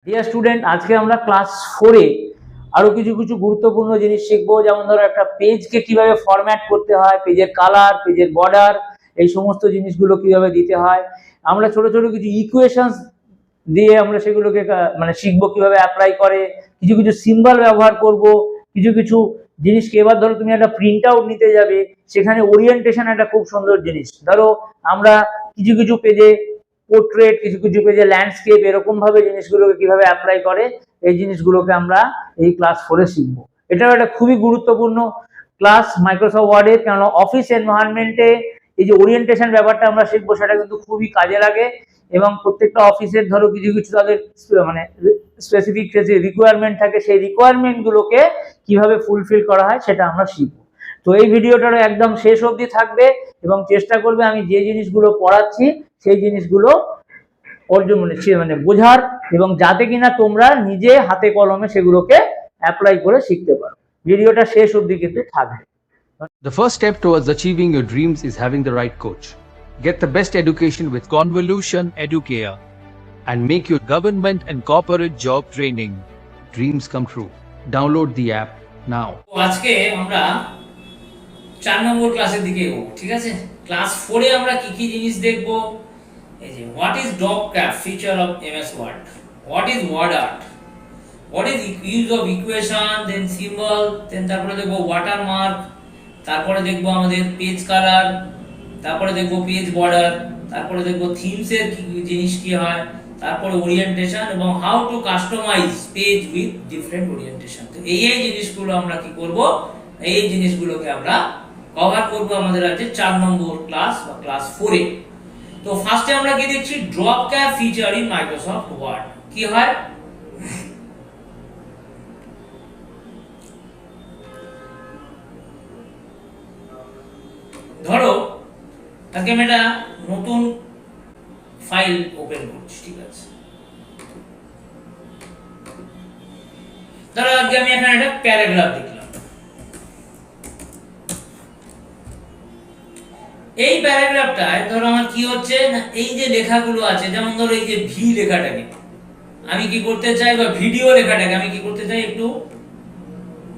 Dear student, আজকে আমরা class 4-এ আরো কিছু কিছু গুরুত্বপূর্ণ জিনিস শিখবো। যেমন ধরো একটা পেজকে কিভাবে ফরম্যাট করতে হয়, পেজের কালার, পেজের বর্ডার, এই সমস্ত জিনিসগুলো কিভাবে দিতে হয়। আমরা ছোট ছোট কিছু ইকুয়েশনস দিয়ে আমরা সেগুলোকে মানে শিখবো কিভাবে অ্যাপ্লাই করে। কিছু কিছু সিম্বল ব্যবহার করব, কিছু কিছু জিনিসকে। এবার ধরো তুমি একটা প্রিন্ট আউট নিতে যাবে, সেখানে ওরিয়েন্টেশন একটা খুব সুন্দর জিনিস। ধরো আমরা কিছু কিছু পেজে পোর্ট্রেট, কিছু কিছু পেজে ল্যান্ডস্কেপ, এরকম ভাবে জিনিসগুলোকে কিভাবে অ্যাপ্লাই করে, এই জিনিসগুলোকে আমরা এই ক্লাস 4-এ শিখবো। এটাও একটা খুবই গুরুত্বপূর্ণ ক্লাস মাইক্রোসফট ওয়ার্ডের, কারণ অফিস এনভায়রনমেন্টে এই যে ওরিয়েন্টেশন ব্যাপারটা আমরা শিখবো, সেটা কিন্তু খুবই কাজে লাগে। এবং প্রত্যেকটা অফিসের ধরো কিছু কিছু তাদের মানে স্পেসিফিক রিকোয়ারমেন্ট থাকে, সেই রিকোয়ারমেন্ট গুলোকে কিভাবে ফুলফিল করা হয় সেটা আমরা শিখবো। তো এই ভিডিওটার একদম শেষ অবধি থাকবে এবং চেষ্টা করবে আমি যে জিনিসগুলো পড়াচ্ছি সেই জিনিসগুলো অর্জন মানে বোঝার, এবং যাতে কিনা তোমরা নিজে হাতে কলমে সেগুলোকে অ্যাপ্লাই করে শিখতে পারো। ভিডিওটা শেষ অবধি কিন্তু থাকবে। The first step towards achieving your dreams is having the right coach. Get the best education with Convolution Educare and make your government and corporate job training dreams come true. Download the app now. আজকে আমরা 4 নম্বর ক্লাসের দিকে এগোবো, ঠিক আছে? Class 4-এ আমরা কি কি জিনিস দেখবো। এই যে হোয়াট ইজ ডক cap feature of MS Word, what is Word Art, what is use of equation, then symbol, then তারপরে দেখবো ওয়াটারমার্ক, তারপরে দেখবো আমাদের পেজ কালার, তারপরে দেখবো পেজ বর্ডার, তারপরে দেখবো থিমসের কি জিনিস কি হয়, তারপরে ওরিয়েন্টেশন এবং how to customize page with different orientation. তো এই জিনিসগুলো আমরা কি করব, এই জিনিসগুলোকে আমরা কভার করব আমাদের আছে 4 নম্বর ক্লাস বা ক্লাস 4-এ। তো ফার্স্টে আমরা কি দেখছি, drop cap feature in Microsoft Word. কি হয়, ধরো আজকে আমি একটা নতুন ফাইল ওপেন করছি, ঠিক আছে? ধরো আজকে আমি এখানে একটা প্যারাগ্রাফ লিখলাম। এই প্যারাগ্রাফটায় ধরো আমার কি হচ্ছে না, এই যে লেখাগুলো আছে, যেমন ধরো এই যে ভি লেখাটাকে আমি কি করতে চাই, বা ভিডিও লেখাটাকে আমি কি করতে চাই একটু,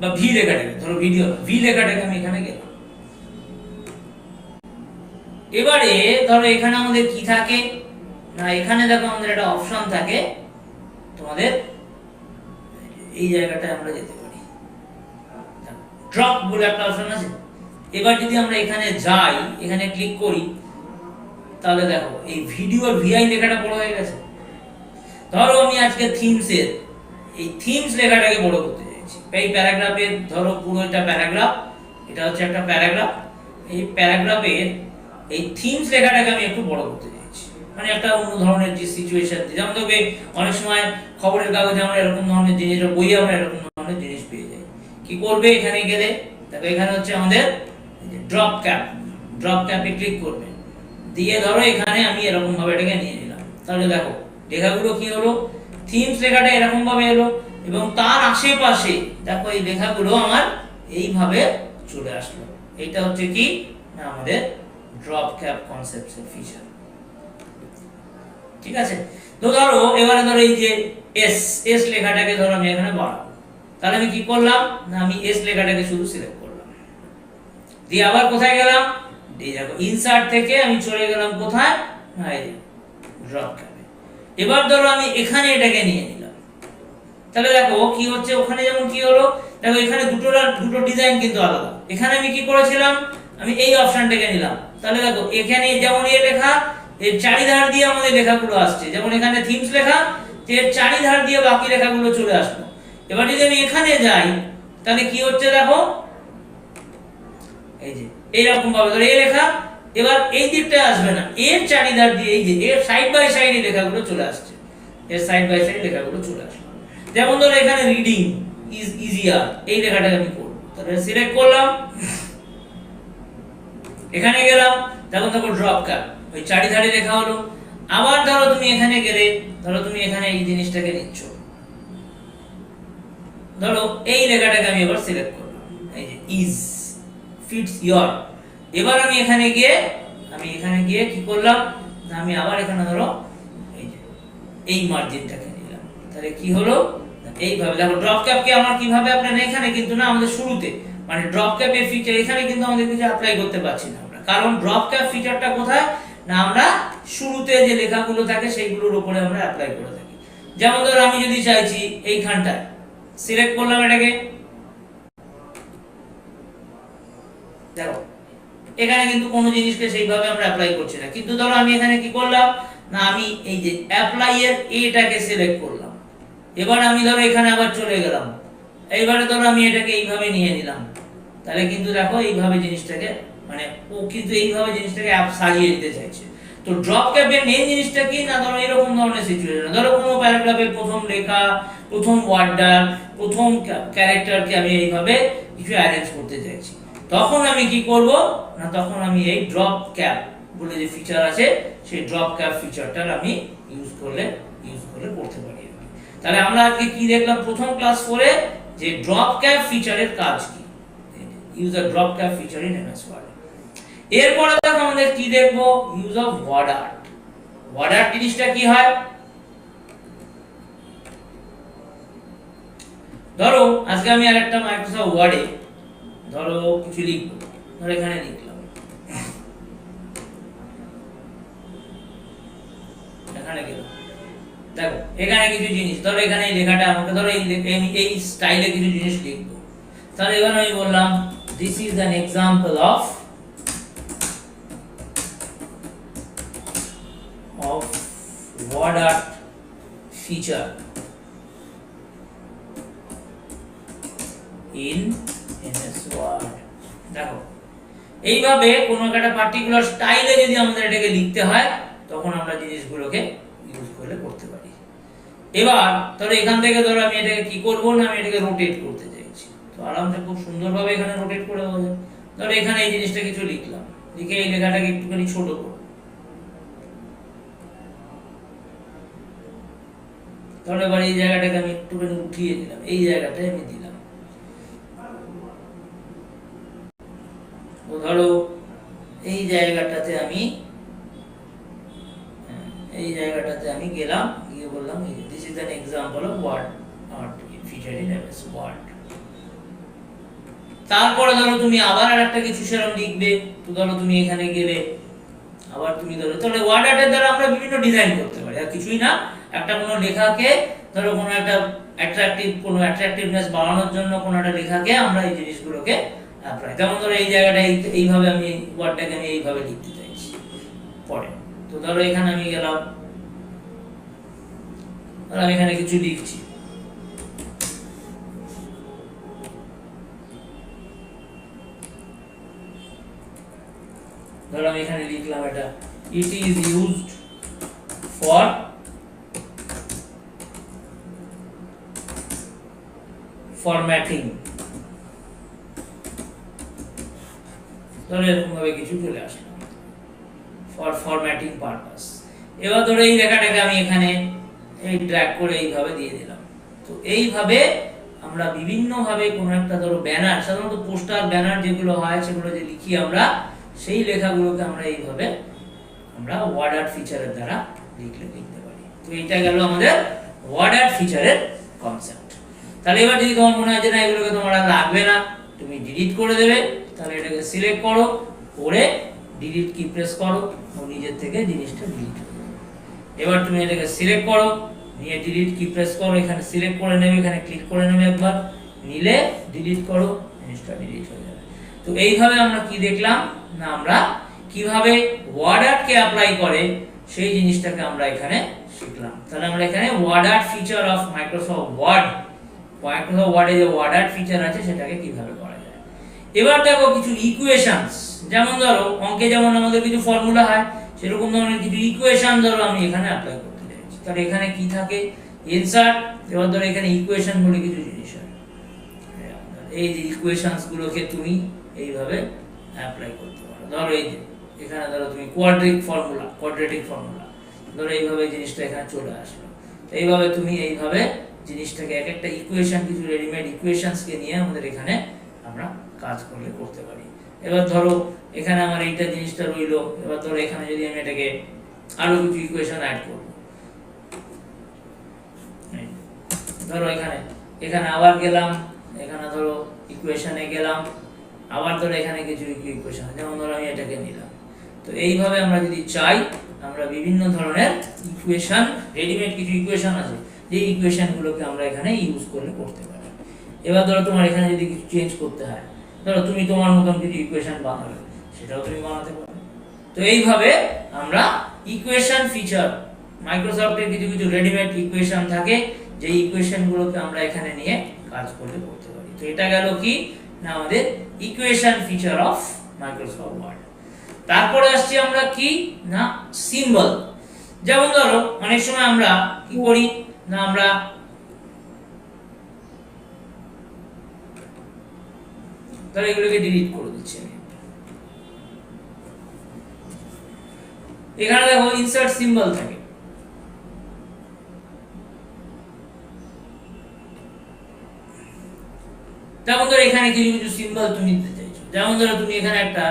বা ভি লেখাটাকে ধরো ভিডিও ভি লেখাটাকে আমি এখানে গেলাম। এবারে ধরো এখানে আমাদের কি থাকে না, এখানে দেখো আমাদের একটা অপশন থাকে, তোমাদের এই জায়গাটায় আমরা যেতে পারি, ড্রপ বলে একটা অপশন আছে। এবার যদি আমরা এখানে যাই, এখানে ক্লিক করি, তাহলে দেখো এই ভিডিও ভিআই লেখাটা বড় হয়ে গেছে। ধরো আমি আজকে থিমসের এই থিমস লেখাটাকে বড় করতে চাইছি। এই প্যারাগ্রাফের ধরো পুরো এটা প্যারাগ্রাফ, এটা হচ্ছে একটা প্যারাগ্রাফ, এই প্যারাগ্রাফের এই থিমস লেখাটাকে আমি একটু বড় করতে চাইছি, মানে একটা অন্য ধরনের যে সিচুয়েশন, যেমন দেখবে অনেক সময় খবরের কাগজে আমরা এরকম ধরনের জিনিস, বইয়ে আমরা এরকম ধরনের জিনিস পেয়ে যাই। কি করবে, এখানে গেলে দেখো এখানে হচ্ছে আমাদের ড্রপ ক্যাপ, ড্রপ ক্যাপে ক্লিক করবে, দিয়ে ধরো এখানে আমি এরকম ভাবে এটাকে নিয়ে নিলাম। তাহলে দেখো লেখাগুলো কি হলো, থিমস লেখাটা এরকম ভাবে এলো, এবং তার আশেপাশে দেখো এই লেখাগুলো আমার এইভাবে চলে আসলো। এটা হচ্ছে কি না আমাদের ড্রপ ক্যাপ কনসেপ্টের ফিচার, ঠিক আছে? তো ধরো এবারে ধরো এই যে এস এস লেখাটাকে ধরো আমি এখানে বাড়াবো, তাহলে আমি কি করলাম না, আমি এস লেখাটাকে শুধু সিলেক্ট করলাম, দিয়ে আবার কোথায় গেলাম, এই দেখো ইনসার্ট থেকে আমি চলে গেলাম কোথায় না এই ড্রপ ক্যাপে। এবার ধরো আমি এখানে এটাকে নিয়ে নিলাম, তাহলে দেখো কি হচ্ছে, ওখানে যেমন কি হলো, দেখো এখানে দুটো ডিজাইন কিন্তু আলাদা। এখানে আমি কি করেছিলাম, আমি এই অপশনটাকে নিলাম, তাহলে দেখো এখানে যেমন এই লেখা, এর চারিধার দিয়ে আমাদের লেখাগুলো আসছে, যেমন এখানে থিমস লেখা, এর চারিধার দিয়ে বাকি লেখাগুলো চলে আসলো। এবার যদি আমি এখানে যাই, তাহলে কি হচ্ছে দেখো এই যে এইরকম ভাবে ধরো এই লেখা, এবার এই দিকটা আসবে না, এর চারিধার দিয়ে এই যে এর সাইড বাই সাইড এই লেখাগুলো চলে আসছে, এর সাইড বাই সাইড লেখাগুলো চলে আসলো। যেমন ধরো এখানে রিডিং ইজ ইজিয়ার, এই লেখাটাকে আমি করব, তাহলে সিলেক্ট করলাম, এখানে গেলাম, দেখো দেখো ড্রপ ক্যাপ ওই চারিধারে লেখা হলো। আবার ধরো তুমি এখানে গেলে, ধরো তুমি এখানে এই জিনিসটাকে নিচ্ছ, ধরো এই লেখাটাকে আমি এবার সিলেক্ট করলাম, এই যে ইজ ফিটস ইয়োর। এবার আমি এখানে গিয়ে কি করলাম, আমি আবার এখানে ধরো এই যে এই মার্জিনটাকে নিলাম, তাহলে কি হলো, এইভাবে দেখো ড্রপ ক্যাপকে আমরা কিভাবে আপনার এখানে কিন্তু না আমাদের শুরুতে মানে ড্রপ ক্যাপের ফিচার এখানে কিন্তু আমাদের কিছু অ্যাপ্লাই করতে পারছি না আমরা, কারণ ড্রপ ক্যাপ ফিচারটা কোথায় না আমরা শুরুতে যে লেখাগুলো থাকে সেইগুলোর উপরে আমরা অ্যাপ্লাই করে থাকি। যেমন ধরো আমি যদি চাইছি এইখানটায় সিলেক্ট করলাম এটাকে, দেখো এখানে কিন্তু কোনো জিনিসকে সেইভাবে আমরা অ্যাপ্লাই করছি না, কিন্তু ধরো আমি এখানে কি করলাম না আমি এই যে অ্যাপ্লাই এর এটাকে সিলেক্ট করলাম, এবার আমি ধরো এখানে আবার চলে গেলাম, এইবারে ধরো আমি এটাকে এইভাবে নিয়ে নিলাম, তাহলে কিন্তু দেখো এইভাবে জিনিসটাকে মানে ও কিন্তু এইভাবে জিনিসটাকে অ্যাপ সাজিয়ে দিতে চাইছে। তো ড্রপ ক্যাপের মেইন জিনিসটা কি না ধরো এরকম ধরনের সিচুয়েশন, ধরো কোনো প্যারাগ্রাফের প্রথম লেখা, প্রথম ওয়ার্ডটা, প্রথম ক্যারেক্টারকে আমি এইভাবে কিছু অ্যারেঞ্জ করতে চাইছি, তখন আমি কি করব না তখন আমি এই ড্রপ ক্যাপ বলে যে ফিচার আছে সেই ড্রপ ক্যাপ ফিচারটার আমি ইউজ করলে করতে পারি। তাহলে আমরা আজকে কি দেখলাম প্রথম ক্লাস 4 এ যে ড্রপ ক্যাপ ফিচারের কাজ কি, use a drop cap feature in MS Word. এরপরে দেখো আমাদের কি দেখব use of word art. Word art জিনিসটা কি হয়, ধরো আজকে আমি আরেকটা মাইক্রোসফট ওয়ার্ডে ধরো কিছু লিখবো, ধরো এখানে লিখলাম, এখানে গেল, দেখো এখানে কিছু জিনিস ধরো এখানে এই লেখাটা আমাকে ধরো এই স্টাইলে কিছু জিনিস লিখবো, তাহলে এবার আমি বললাম this is an example of word art feature in MS Word. দেখো এইভাবে কোনো একটা পার্টিকুলার স্টাইলে যদি আমাদের এটাকে লিখতে হয় তখন আমরা জিনিসগুলোকে ইউজ করে করতে পারি। এবার ধরো এখান থেকে ধরো আমি এটাকে কি করব না আমি এটাকে রোটেট করতে চাইছি, তো আরামসে খুব সুন্দরভাবে এখানে রোটেট করে দেওয়া যায়। ধরো এখানে এই জিনিসটা কিছু লিখলাম, লিখে এই লেখাটাকে একটুখানি ছোট করব, তাহলে এবার এই জায়গাটাকে আমি একটুখানি উঠিয়ে দিলাম, এই জায়গাটায় আমি দিলাম, ধরো এই জায়গাটাতে আমি গেলাম, গিয়ে বললাম this is an example of word art feature in MS Word. তারপরে ধরো তুমি আবার আরেকটা কিছু সেরকম লিখবে, তো ধরো তুমি এখানে গেলে আবার তুমি ধরো তাহলে ওয়ার্ড আর্টের দ্বারা আমরা বিভিন্ন ডিজাইন করতে পারি, আর কিছুই না একটা কোনো লেখাকে ধরো কোনো একটা অ্যাট্রাকটিভনেস বাড়ানোর জন্য কোনো একটা লেখাকে আমরা এই জিনিসগুলোকে অ্যাপ্লাই, যেমন ধরো এই জায়গাটা এইভাবে আমি ওয়ার্ডটাকে আমি এইভাবে লিখতে চাইছি পরে, তো ধরো এখানে আমি গেলাম, ধরো আমি এখানে কিছু লিখছি, ধরো আমি এখানে লিখলাম এটা it is used for formatting, ধরো এরকম ভাবে কিছু চলে আসলো ফর ফরম্যাটিং পারপাস। এবার ধরো এই লেখাটাকে আমি এখানে এই ড্র্যাগ করে এইভাবে দিয়ে দিলাম। তো এইভাবে আমরা বিভিন্ন ভাবে কোনো একটা ধরো ব্যানার, সাধারণত পোস্টার ব্যানার যেগুলো হয় সেগুলো যে লিখি আমরা সেই লেখাগুলোকে আমরা এইভাবে আমরা ওয়ার্ড আর্ট ফিচারের দ্বারা লিখতে পারি। তো এটা গেল আমাদের ওয়ার্ড আর্ট ফিচারের কনসেপ্ট। তাহলে এবার যদি তোমার মনে হয় যে না এগুলোকে তোমার আর লাগবে না, তুমি ডিলিট করে দেবে, তাহলে এটাকে সিলেক্ট করো, করে ডিলিট কি প্রেস করো, ও নিজের থেকে জিনিসটা ডিলিট হয়ে যাবে। এবার তুমি এটাকে সিলেক্ট করো, নিয়ে ডিলিট কি প্রেস করো, এখানে সিলেক্ট করে নেবে, এখানে ক্লিক করে নেবে একবার, নিলে ডিলিট করো, জিনিসটা ডিলিট হয়ে যাবে। তো এইভাবে আমরা কি দেখলাম না আমরা কিভাবে ওয়ার্ড আর্টকে অ্যাপ্লাই করে সেই জিনিসটাকে আমরা এখানে শিখলাম। তাহলে আমরা এখানে word art feature of Microsoft ওয়ার্ডে যে ওয়ার্ড আর্ট ফিচার আছে সেটাকে কিভাবে করা যায়। এবার দেখো কিছু ইকুয়েশনস, যেমন ধরো অঙ্কে যেমন আমাদের কিছু ফর্মুলা হয় সেরকম ধরনের কিছু ইকুয়েশন ধরো আমি এখানে অ্যাপ্লাই করতে চাইছি। তাহলে এখানে কি থাকে ইনসার্ট, এবার ধরো এখানে ইকুয়েশন বলে কিছু জিনিস হয়, এই যে ইকুয়েশনস গুলোকে তুমি এইভাবে অ্যাপ্লাই করতে পারো। ধরো এই যে এখানে ধরো তুমি কোয়াড্রেটিক ফর্মুলা ধরো এইভাবে জিনিসটা এখানে চলে আসলো। তো এইভাবে তুমি এইভাবে জিনিসটাকে এক একটা ইকুয়েশন, কিছু রেডিমেড ইকুয়েশনসকে নিয়ে আমাদের এখানে আমরা কাজ করতে পারি। এবার ধরো এখানে আমার এইটা জিনিসটা রইলো, এবার ধরো এখানে যদি আমি এটাকে আরো কিছু ইকুয়েশন অ্যাড করব, ধরো এখানে এখানে আবার গেলাম, এখানে ধরো ইকুয়েশনে গেলাম, আবার ধরো এখানে কিছু ইকুয়েশন, যেমন ধরো আমি এটাকে নিলাম। তো এইভাবে আমরা যদি চাই আমরা বিভিন্ন ধরনের ইকুয়েশন, রেডিমেড কিছু ইকুয়েশন আছে, যে ইকুয়েশনগুলোকে আমরা এখানে ইউজ করলে করতে পারি। এবার ধরো তোমার এখানে যদি কিছু চেঞ্জ করতে হয়, ধরো তুমি তোমার মতন কিছু ইকুয়েশন বানাবে, সেটাও তুমি বানাতে পারো। তো এইভাবে আমরা ইকুয়েশন ফিচার, মাইক্রোসফটের কিছু কিছু রেডিমেড ইকুয়েশন থাকে, যে ইকুয়েশনগুলোকে আমরা এখানে নিয়ে কাজ করলে করতে পারি। তো এটা গেল কি না আমাদের equation feature of Microsoft Word. তারপরে আসছি আমরা কি না সিম্বল। যেমন ধরো অনেক সময় আমরা কি করি না, আমরা ধরো এগুলোকে ডিলিট করে দিচ্ছি আমি। এখানে দেখো ইনসার্ট সিম্বল থাকে, যেমন ধরো এখানে কিছু কিছু সিম্বল তুমি দিতে চাইছো, যেমন ধরো তুমি এখানে একটা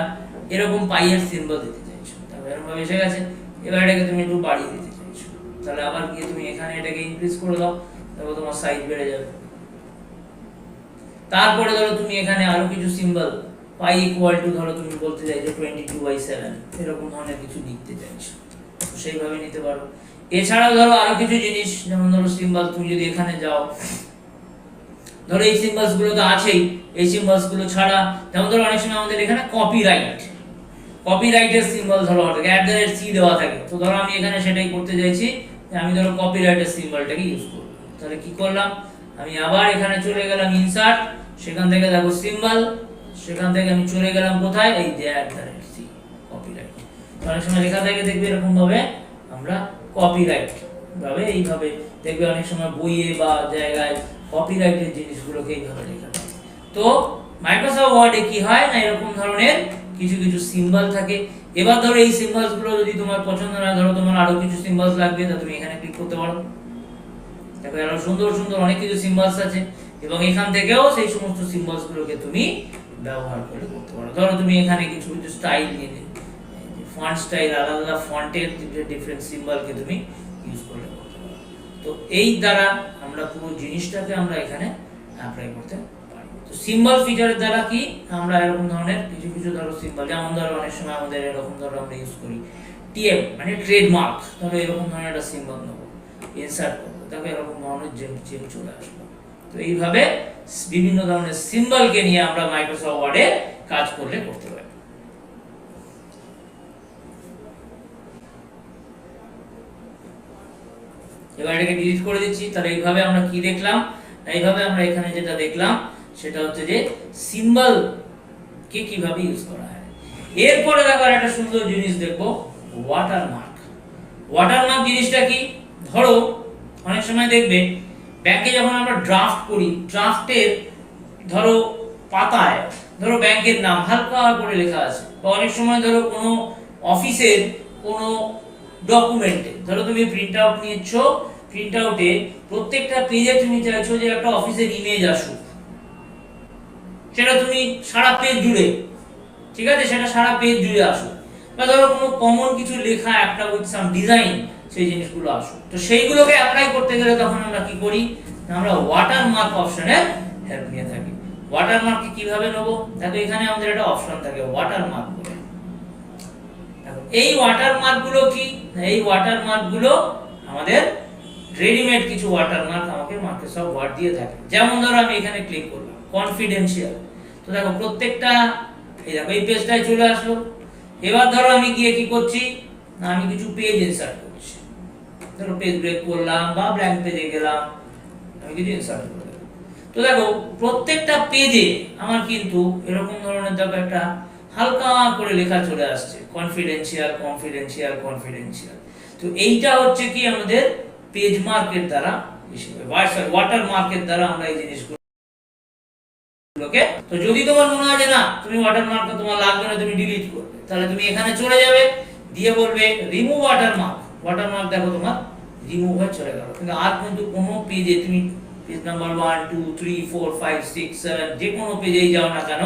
এরকম পাইয়ের সিম্বল দিতে চাইছো, তারপর এরকম ভাবে এসে গেছে, এবার এটাকে তুমি একটু বাড়িয়ে দিতে চাইছো, তাহলে আবার গিয়ে তুমি এখানে এটাকে ইনক্রিজ করে দাও, তারপর তোমার সাইজ বেড়ে যাবে। তারপরে ধরো তুমি এখানে আরো কিছু সিম্বল, পাই ইকুয়াল টু ধরো তুমি বলতে চাইছো 22/7, এরকম ধরনের কিছু লিখতে চাইছো, সেইভাবে নিতে পারো। এছাড়াও ধরো আরো কিছু জিনিস, যেমন ধরো সিম্বল, তুমি যদি এখানে যাও, ধরো এই সিম্বলস গুলো তো আছেই, এই সিম্বলস গুলো ছাড়া যেমন ধরো অনেক সময় আমাদের এখানে কপিরাইটের সিম্বল ধরো @c দেওয়া থাকে। তো ধরো আমি এখানে সেটাই করতে চাইছি, যে আমি ধরো কপিরাইটের সিম্বলটাকে ইউজ করব। তাহলে কি করলাম, আমি আবার এখানে চলে গেলাম ইনসার্ট, সেখান থেকে দেখো সিম্বল, সেখান থেকে আমি চলে গেলাম কোথায়, এই যে @c কপিরাইট। অনেক সময় লেখা থাকে দেখবে এরকম ভাবে, আমরা কপিরাইট ভাবে এইভাবে দেখবে অনেক সময় বইয়ে বা জায়গায় কপিরাইটের জিনিসগুলোকে এইভাবে লেখা থাকে। তো মাইক্রোসফট ওয়ার্ডে কি হয় না, এরকম ধরনের কিছু কিছু সিম্বল থাকে। এবার ধরো এই সিম্বলস গুলো যদি তোমার পছন্দ না, ধরো তোমার আরো কিছু সিম্বলস লাগবে, তা তুমি এখানে ক্লিক করতে পারো। দেখো আরো সুন্দর সুন্দর অনেক কিছু সিম্বলস আছে, এবং এখান থেকেও সেই সমস্ত সিম্বলস গুলোকে তুমি ব্যবহার করে করতে পারো। ধরো তুমি এখানে কিছু কিছু স্টাইল নিয়ে, ফন্ট স্টাইল, আলাদা আলাদা ফন্টের ডিফারেন্ট সিম্বলকে তুমি ইউজ করলে করতে পারো। তো এই দ্বারা আমরা পুরো জিনিসটাকে আমরা এখানে অ্যাপ্লাই করতে পারি। তো সিম্বল ফিচারের দ্বারা কি আমরা এরকম ধরনের কিছু কিছু ধরো সিম্বল, যেমন ধরো অনেক সময় আমাদের এরকম ধরো আমরা ইউজ করি টিএম মানে ট্রেডমার্ক, ধরো এরকম ধরনের একটা সিম্বল নেবো, ইনসার্ট করবো, তারপর এরকম ধরনের জেম চলে আসবে। তো এইভাবে বিভিন্ন ধরনের সিম্বলকে নিয়ে আমরা মাইক্রোসফট ওয়ার্ডে কাজ করলে করতে পারি। এবার এটাকে ডিলিট করে দিচ্ছি। তাহলে এইভাবে আমরা কি দেখলাম, এইভাবে আমরা এখানে যেটা দেখলাম সেটা হচ্ছে যে সিম্বল কে কিভাবে ইউজ করা হয়। এরপরে দেখো একটা সুন্দর জিনিস দেখবো, ওয়াটারমার্ক। ওয়াটারমার্ক জিনিসটা কি, ধরো অনেক সময় দেখবে ব্যাংকে যখন আমরা ড্রাফট করি, ড্রাফটের ধরো পাতায় ধরো ব্যাংকের নাম হালকা করে লেখা আছে, বা অনেক সময় ধরো কোনো অফিসের কোনো ডকুমেন্টে ধরো তুমি প্রিন্ট আউট নিয়েছো, প্রিন্ট আউটে প্রত্যেকটা পেজে তুমি চাইছো যে একটা অফিসের ইমেজ আসুক, সেটা তুমি সারা পেজ জুড়ে, ঠিক আছে, সেটা সারা পেজ জুড়ে আসুক, বা ধরো কোনো কমন কিছু লেখা একটা উইথ সাম ডিজাইন, সেই জিনিসগুলো আসুক। তো সেইগুলোকে অ্যাপ্লাই করতে গেলে তখন আমরা কি করি, আমরা ওয়াটারমার্ক অপশনের হেল্প নিয়ে থাকি। ওয়াটারমার্ক কিভাবে নেব, দেখো এখানে আমাদের একটা অপশন থাকে ওয়াটারমার্ক বলে। দেখো এই ওয়াটারমার্ক গুলো কি, এই ওয়াটারমার্ক গুলো আমাদের রেডিমেড কিছু ওয়াটারমার্ক আমাকে মাইক্রোসফট ওয়ার্ড দিয়ে থাকে। যেমন ধরো আমি এখানে ক্লিক করলাম কনফিডেন্সিয়াল, তো দেখো প্রত্যেকটা এই দেখো এই পেজটায় চলে আসলো। এবার ধরো আমি গিয়ে কি করছি না, আমি কিছু পেজ ইনসার্ট করছি, ধরো পেজ ব্রেক করলাম বা ব্ল্যাঙ্ক পেজে গেলাম, আমি কিছু ইনসার্ট করলাম। তো দেখো প্রত্যেকটা পেজে আমার কিন্তু এরকম ধরনের দেখো একটা হালকা করে লেখা চলে আসছে, কনফিডেন্সিয়াল কনফিডেন্সিয়াল কনফিডেন্সিয়াল। তো এইটা হচ্ছে কি আমাদের পেজ মার্কের দ্বারা হিসেবে, ওয়াটার মার্কের দ্বারা আমরা এই জিনিসগুলোকে। তো যদি তোমার মনে হয় যে না তুমি ওয়াটার মার্ক তোমার লাগবে না, তুমি ডিলিট করবে, তাহলে তুমি এখানে চলে যাবে, দিয়ে বলবে রিমুভ ওয়াটারমার্ক। ওয়াটারমার্ক দেখো তোমার রিমুভ হয়ে চলে গেল। কিন্তু আর কিন্তু কোনো পেজে তুমি পেজ নাম্বার 1 2 3 4 5 6 7 যে কোনো পেজেই যাও না কেন,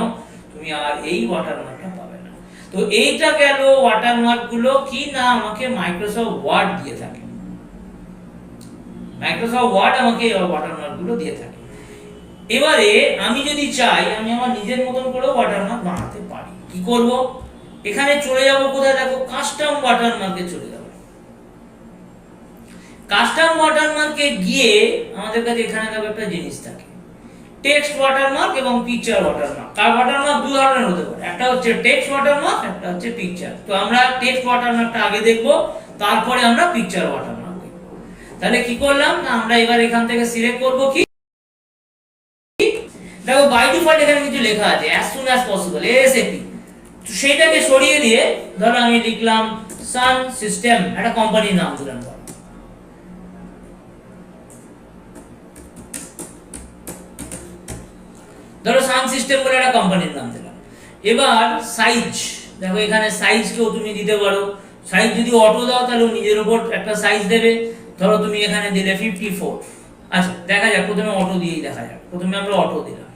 তুমি আর এই ওয়াটারমার্কটা পাবে না। তো এইটা গেল ওয়াটারমার্ক গুলো কি না আমাকে মাইক্রোসফট ওয়ার্ড দিয়ে থাকে। মাইক্রোসফট ওয়ার্ড আমাকে এই ওয়াটারমার্ক গুলো দিয়ে থাকে। এবারে আমি যদি চাই আমি আমার নিজের মতন করে ওয়াটারমার্ক বানাতে পারি। কি করব, এখানে চলে যাব কোথায়, দেখো কাস্টম ওয়াটারমার্কে চলে যাব। কাস্টম ওয়াটারমার্কে গিয়ে আমাদের কাছে এখানে দেখো একটা জিনিস থাকে, টেক্সট ওয়াটারমার্ক এবং পিকচার ওয়াটারমার্ক। আর ওয়াটারমার্ক দুই ধরনের হতে পারে, একটা হচ্ছে টেক্সট ওয়াটারমার্ক, একটা হচ্ছে পিকচার। তো আমরা টেক্সট ওয়াটারমার্কটা আগে দেখব, তারপরে আমরা পিকচার ওয়াটারমার্ক দেখব। তাহলে কি করলাম না, আমরা এবার এখান থেকে সিলেক্ট করব কি, দেখো বাই ডিফল্ট এখানে কিছু লেখা আছে as soon as possible ASAP। তো সেটাকে সরিয়ে দিয়ে ধরো আমি লিখলাম সান সিস্টেম, একটা কোম্পানির নাম দিলাম, ধরো সান সিস্টেম বলে একটা কোম্পানির নাম দিলাম। এবার সাইজ, দেখো এখানে সাইজ কেও তুমি দিতে পারো। সাইজ যদি অটো দাও তাহলে নিজের উপর একটা সাইজ দেবে। ধরো তুমি এখানে দিলে 54। আচ্ছা দেখা যাক, প্রথমে অটো দিয়েই দেখা যাক। প্রথমে আমরা অটো দিলাম,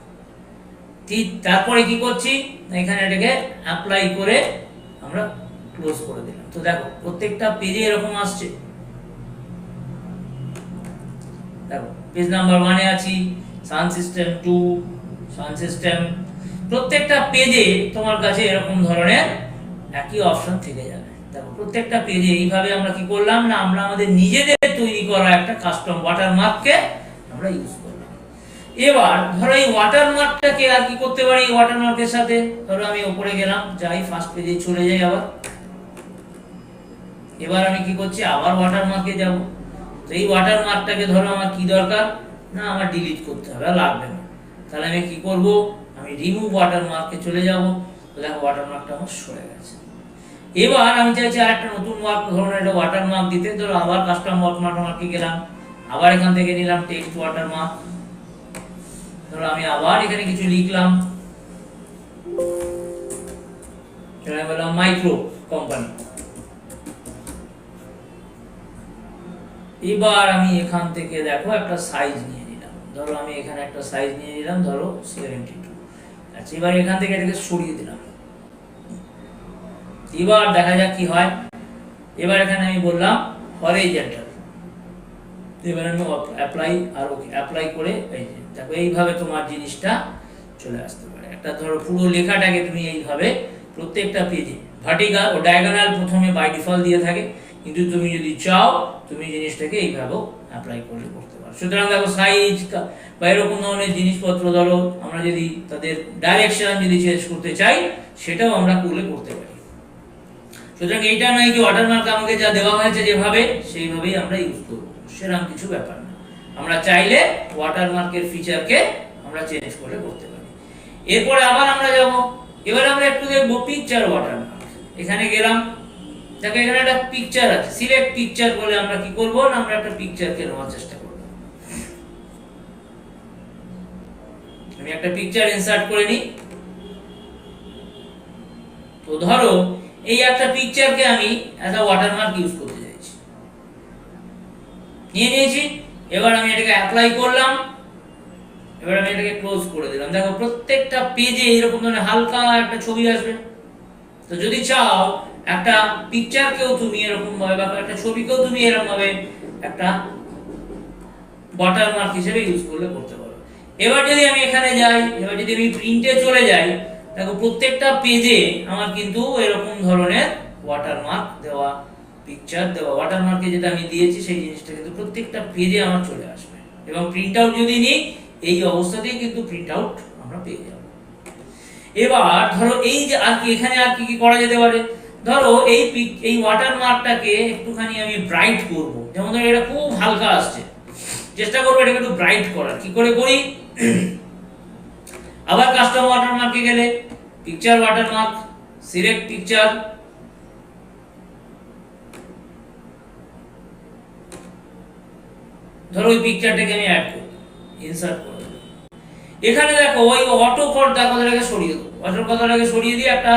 ঠিক তারপরে কি করছি, এখানে এটাকে অ্যাপ্লাই করে আমরা ক্লোজ করে দিলাম। তো দেখো প্রত্যেকটা পেজে এরকম আসছে। দেখো পেজ নাম্বার 1 এ আছি, সান সিস্টেম 2, সান সিস্টেম, প্রত্যেকটা পেজে তোমার কাছে এরকম ধরনের একই অপশন থেকে যাবে। দেখো প্রত্যেকটা পেজে এইভাবে আমরা কি করলাম না, আমরা আমাদের নিজেদের তৈরি করা একটা কাস্টম ওয়াটারমার্ককে আমরা ইউজ করলাম। এবার ধরো এই ওয়াটারমার্কটাকে আর কি করতে পারি, এই ওয়াটারমার্কের সাথে ধরো আমি উপরে গেলাম, যাই ফার্স্ট পেজে চলে যাই আবার। এবার আমি কি করছি, আবার ওয়াটারমার্কে যাব। তো এই ওয়াটারমার্কটাকে ধরো আমার কি দরকার না, আমার ডিলিট করতে হবে, লাগবে না। তাহলে আমি কি করব, আমি রিমুভ ওয়াটারমার্কে চলে যাব। তো দেখো ওয়াটারমার্কটা আমার সরে গেছে। এবার আমি চাইছি আরেকটা নতুন ধরনের একটা ওয়াটারমার্ক দিতে। ধরো আবার কাস্টম ওয়াটারমার্কে গেলাম, আবার এখান থেকে নিলাম টেক্সট ওয়াটারমার্ক। ধরো আমি আবার এখানে কিছু লিখলাম, এখানে বললাম মাইক্রো কোম্পানি। এবার আমি এখান থেকে দেখো একটা সাইজ নিয়ে নিলাম, ধরো আমি এখানে একটা সাইজ নিয়ে নিলাম, ধরো 72। আচ্ছা এবার এখান থেকে এটাকে সরিয়ে দিলাম। এবার দেখা যাক কি হয়। এবার এখানে আমি বললাম হরিজন্টাল। এবার আমি অ্যাপ্লাই আর ওকে অ্যাপ্লাই করে এই যে দেখো এইভাবে তোমার জিনিসটা চলে আসতে পারে। একটা ধরো পুরো লেখাটাকে তুমি এইভাবে প্রত্যেকটা পেজে ভার্টিক্যাল ও ডায়াগোনাল প্রথমে বাই ডিফল্ট দিয়ে থাকে, কিন্তু তুমি যদি চাও তুমি জিনিসটাকে এইভাবে অ্যাপ্লাই করলে করতে পারো। সুতরাং দেখো সাইজ বা এরকম ধরনের জিনিসপত্র ধরো আমরা যদি তাদের ডাইরেকশন যদি চেঞ্জ করতে চাই সেটাও আমরা করতে পারি। সুতরাং এইটা নয় কি ওয়াটারমার্ক আমাকে যা দেওয়া হয়েছে যেভাবে সেইভাবেই আমরা ইউজ করব, সেরকম কিছু ব্যাপার না। আমরা চাইলে ওয়াটারমার্কের ফিচারকে আমরা চেঞ্জ করতে পারি। এরপরে আবার আমরা যাব, এবার আমরা একটু দেখব পিকচার ওয়াটারমার্ক। এখানে গেলাম, দেখো এখানে একটা পিকচার আছে, সিলেক্ট পিকচার বলে আমরা কি করব না, আমরা একটা পিকচারকে নেওয়ার চেষ্টা করব। আমি একটা পিকচার ইনসার্ট করে নিই। তো ধরো এই একটা পিকচারকে আমি অ্যাজ আ ওয়াটারমার্ক ইউজ করতে চাইছি, নিয়ে নিয়েছি। এবার আমি এটাকে অ্যাপ্লাই করলাম, এবার আমি এটাকে ক্লোজ করে দিলাম। দেখো প্রত্যেকটা পেজে এরকম ধরনের হালকা একটা ছবি আসবে। তো যদি চাও একটা পিকচারকেও তুমি এরকম ভাবে বা একটা ছবিকেও তুমি এরকম ভাবে একটা ওয়াটারমার্ক হিসেবে ইউজ করতে পারো। এবার যদি আমি এখানে যাই, এবার যদি আমি প্রিন্টে চলে যাই, দেখো প্রত্যেকটা পেজে আমার কিন্তু এরকম ধরনের ওয়াটারমার্ক দেওয়া, পিকচার দেওয়া, ওয়াটারমার্কে যেটা আমি দিয়েছি সেই জিনিসটা কিন্তু প্রত্যেকটা পেজে আমার চলে আসবে। এবং প্রিন্ট আউট যদি নিই এই অবস্থাতেই কিন্তু প্রিন্ট আউট আমরা পেয়ে যাব। এবার ধরো এই যে আর কি এখানে আর কি করা যেতে পারে, ধরো এই ওয়াটারমার্কটাকে একটুখানি আমি ব্রাইট করব। যেমন ধরো এটা খুব হালকা আসছে, চেষ্টা করবো এটাকে একটু ব্রাইট করার। কি করে করি, আবার কাস্টম ওয়াটারমার্কে গেলে পিকচার ওয়াটারমার্ক, সিলেক্ট পিকচার, ধরো ওই পিকচারটাকে আমি অ্যাড করব, ইনসার্ট করে দেব। এখানে দেখো ওই অটো কথাটাকে সরিয়ে দেবো, অটো কথাটাকে সরিয়ে দিয়ে একটা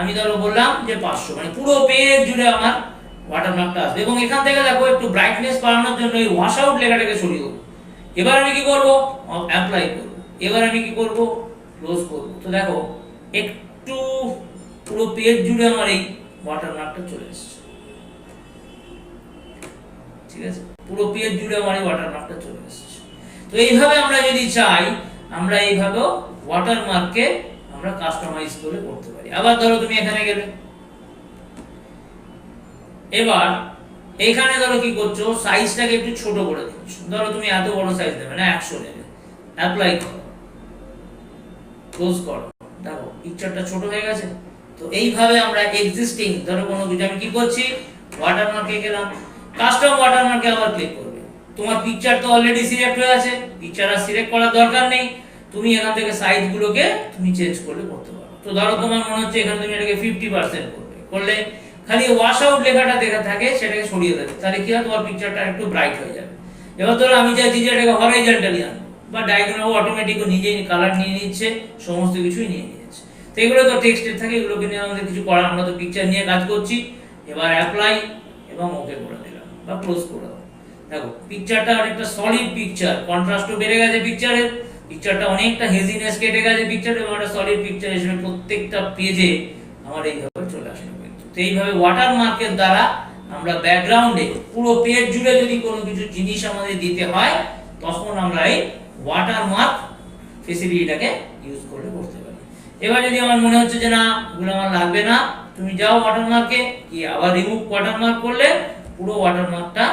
আমি ধরো বললাম যে 500, মানে পুরো পেজ জুড়ে আমার ওয়াটারমার্কটা আসবে। এবং এখান থেকে দেখো একটু ব্রাইটনেস বাড়ানোর জন্য এই ওয়াশ আউট লেখাটাকে সরিয়ে দেবো। এবার আমি কি করব, অ্যাপ্লাই করব। এবার আমি কি করব, ক্লোজ করব। তো দেখো একটু পুরো পেজ জুড়ে আমার এই ওয়াটারমার্কটা চলে এসেছে। ঠিক আছে। পুরো পেজ জুড়ে আমার এই ওয়াটারমার্কটা চলে এসেছে। তো এইভাবে আমরা যদি চাই আমরা এইভাবে ওয়াটারমার্ককে আমরা কাস্টমাইজ করে করতে পারি। আবার ধরো তুমি এখানে গেলে, এবার এইখানে ধরো কি করছো, সাইজটাকে একটু ছোট করে দিচ্ছ। ধরো তুমি এত বড় সাইজ দেবে না, 100 নেবে, অ্যাপ্লাই করো, ক্লোজ করো, দেখো পিকচারটা ছোট হয়ে গেছে। তো এইভাবে আমরা এক্সিস্টিং ধরো কোনো কিছু আমি কি করছি, ওয়াটারমার্কে গেলাম, কাস্টম ওয়াটারমার্কে আবার ক্লিক করবে। তোমার পিকচার তো অলরেডি সিলেক্ট হয়ে আছে, পিকচার আর সিলেক্ট করার দরকার নেই, তুমি এখান থেকে সাইজগুলোকে তুমি চেঞ্জ করলে করতে পারো। তো ধরো তোমার মনে হচ্ছে এখানে তুমি এটাকে 50% করবে, করলে খালি ওয়াশ আউট লেখাটা দেখা থাকে সেটাকে সরিয়ে দেবে, তাহলে কি হয় তোমার পিকচারটা একটু ব্রাইট হয়ে যাবে। এবার ধরো আমি চাইছি যে এটাকে হরাইজন্টালি আনবো, বা ডায়াগোনাল অটোমেটিক নিজেই কালার নিয়ে নিচ্ছে, সমস্ত কিছুই নিয়ে নিচ্ছে। তো এগুলো তো টেক্সটের থাকে, এগুলোকে নিয়ে আমাদের কিছু করার, আমরা তো পিকচার নিয়ে কাজ করছি। এবার অ্যাপ্লাই এবং ওকে করে দিলাম বা ক্লোজ করে দাও। দেখো পিকচারটা অনেকটা সলিড পিকচার, কন্ট্রাস্টও বেড়ে গেছে পিকচারের, পিকচারটা অনেকটা হেজিনেস কেটে গেছে পিকচারে, এবং একটা সলিড পিকচার হিসেবে প্রত্যেকটা পেজে আমার এইভাবে চলে আসে। তো এইভাবে ওয়াটারমার্কের দ্বারা আমরা ব্যাকগ্রাউন্ডে পুরো পেজ জুড়ে যদি কোনো কিছু জিনিস আমাদের দিতে হয়, তখন আমরা এই ওয়াটারমার্ক ফেসিলিটিটাকে ইউজ করে করতে পারি। এবার যদি আমার মনে হচ্ছে যে না এগুলো আমার লাগবে না, তুমি যাও ওয়াটারমার্কে কি আবার রিমুভ ওয়াটারমার্ক করলে পুরো ওয়াটারমার্কটা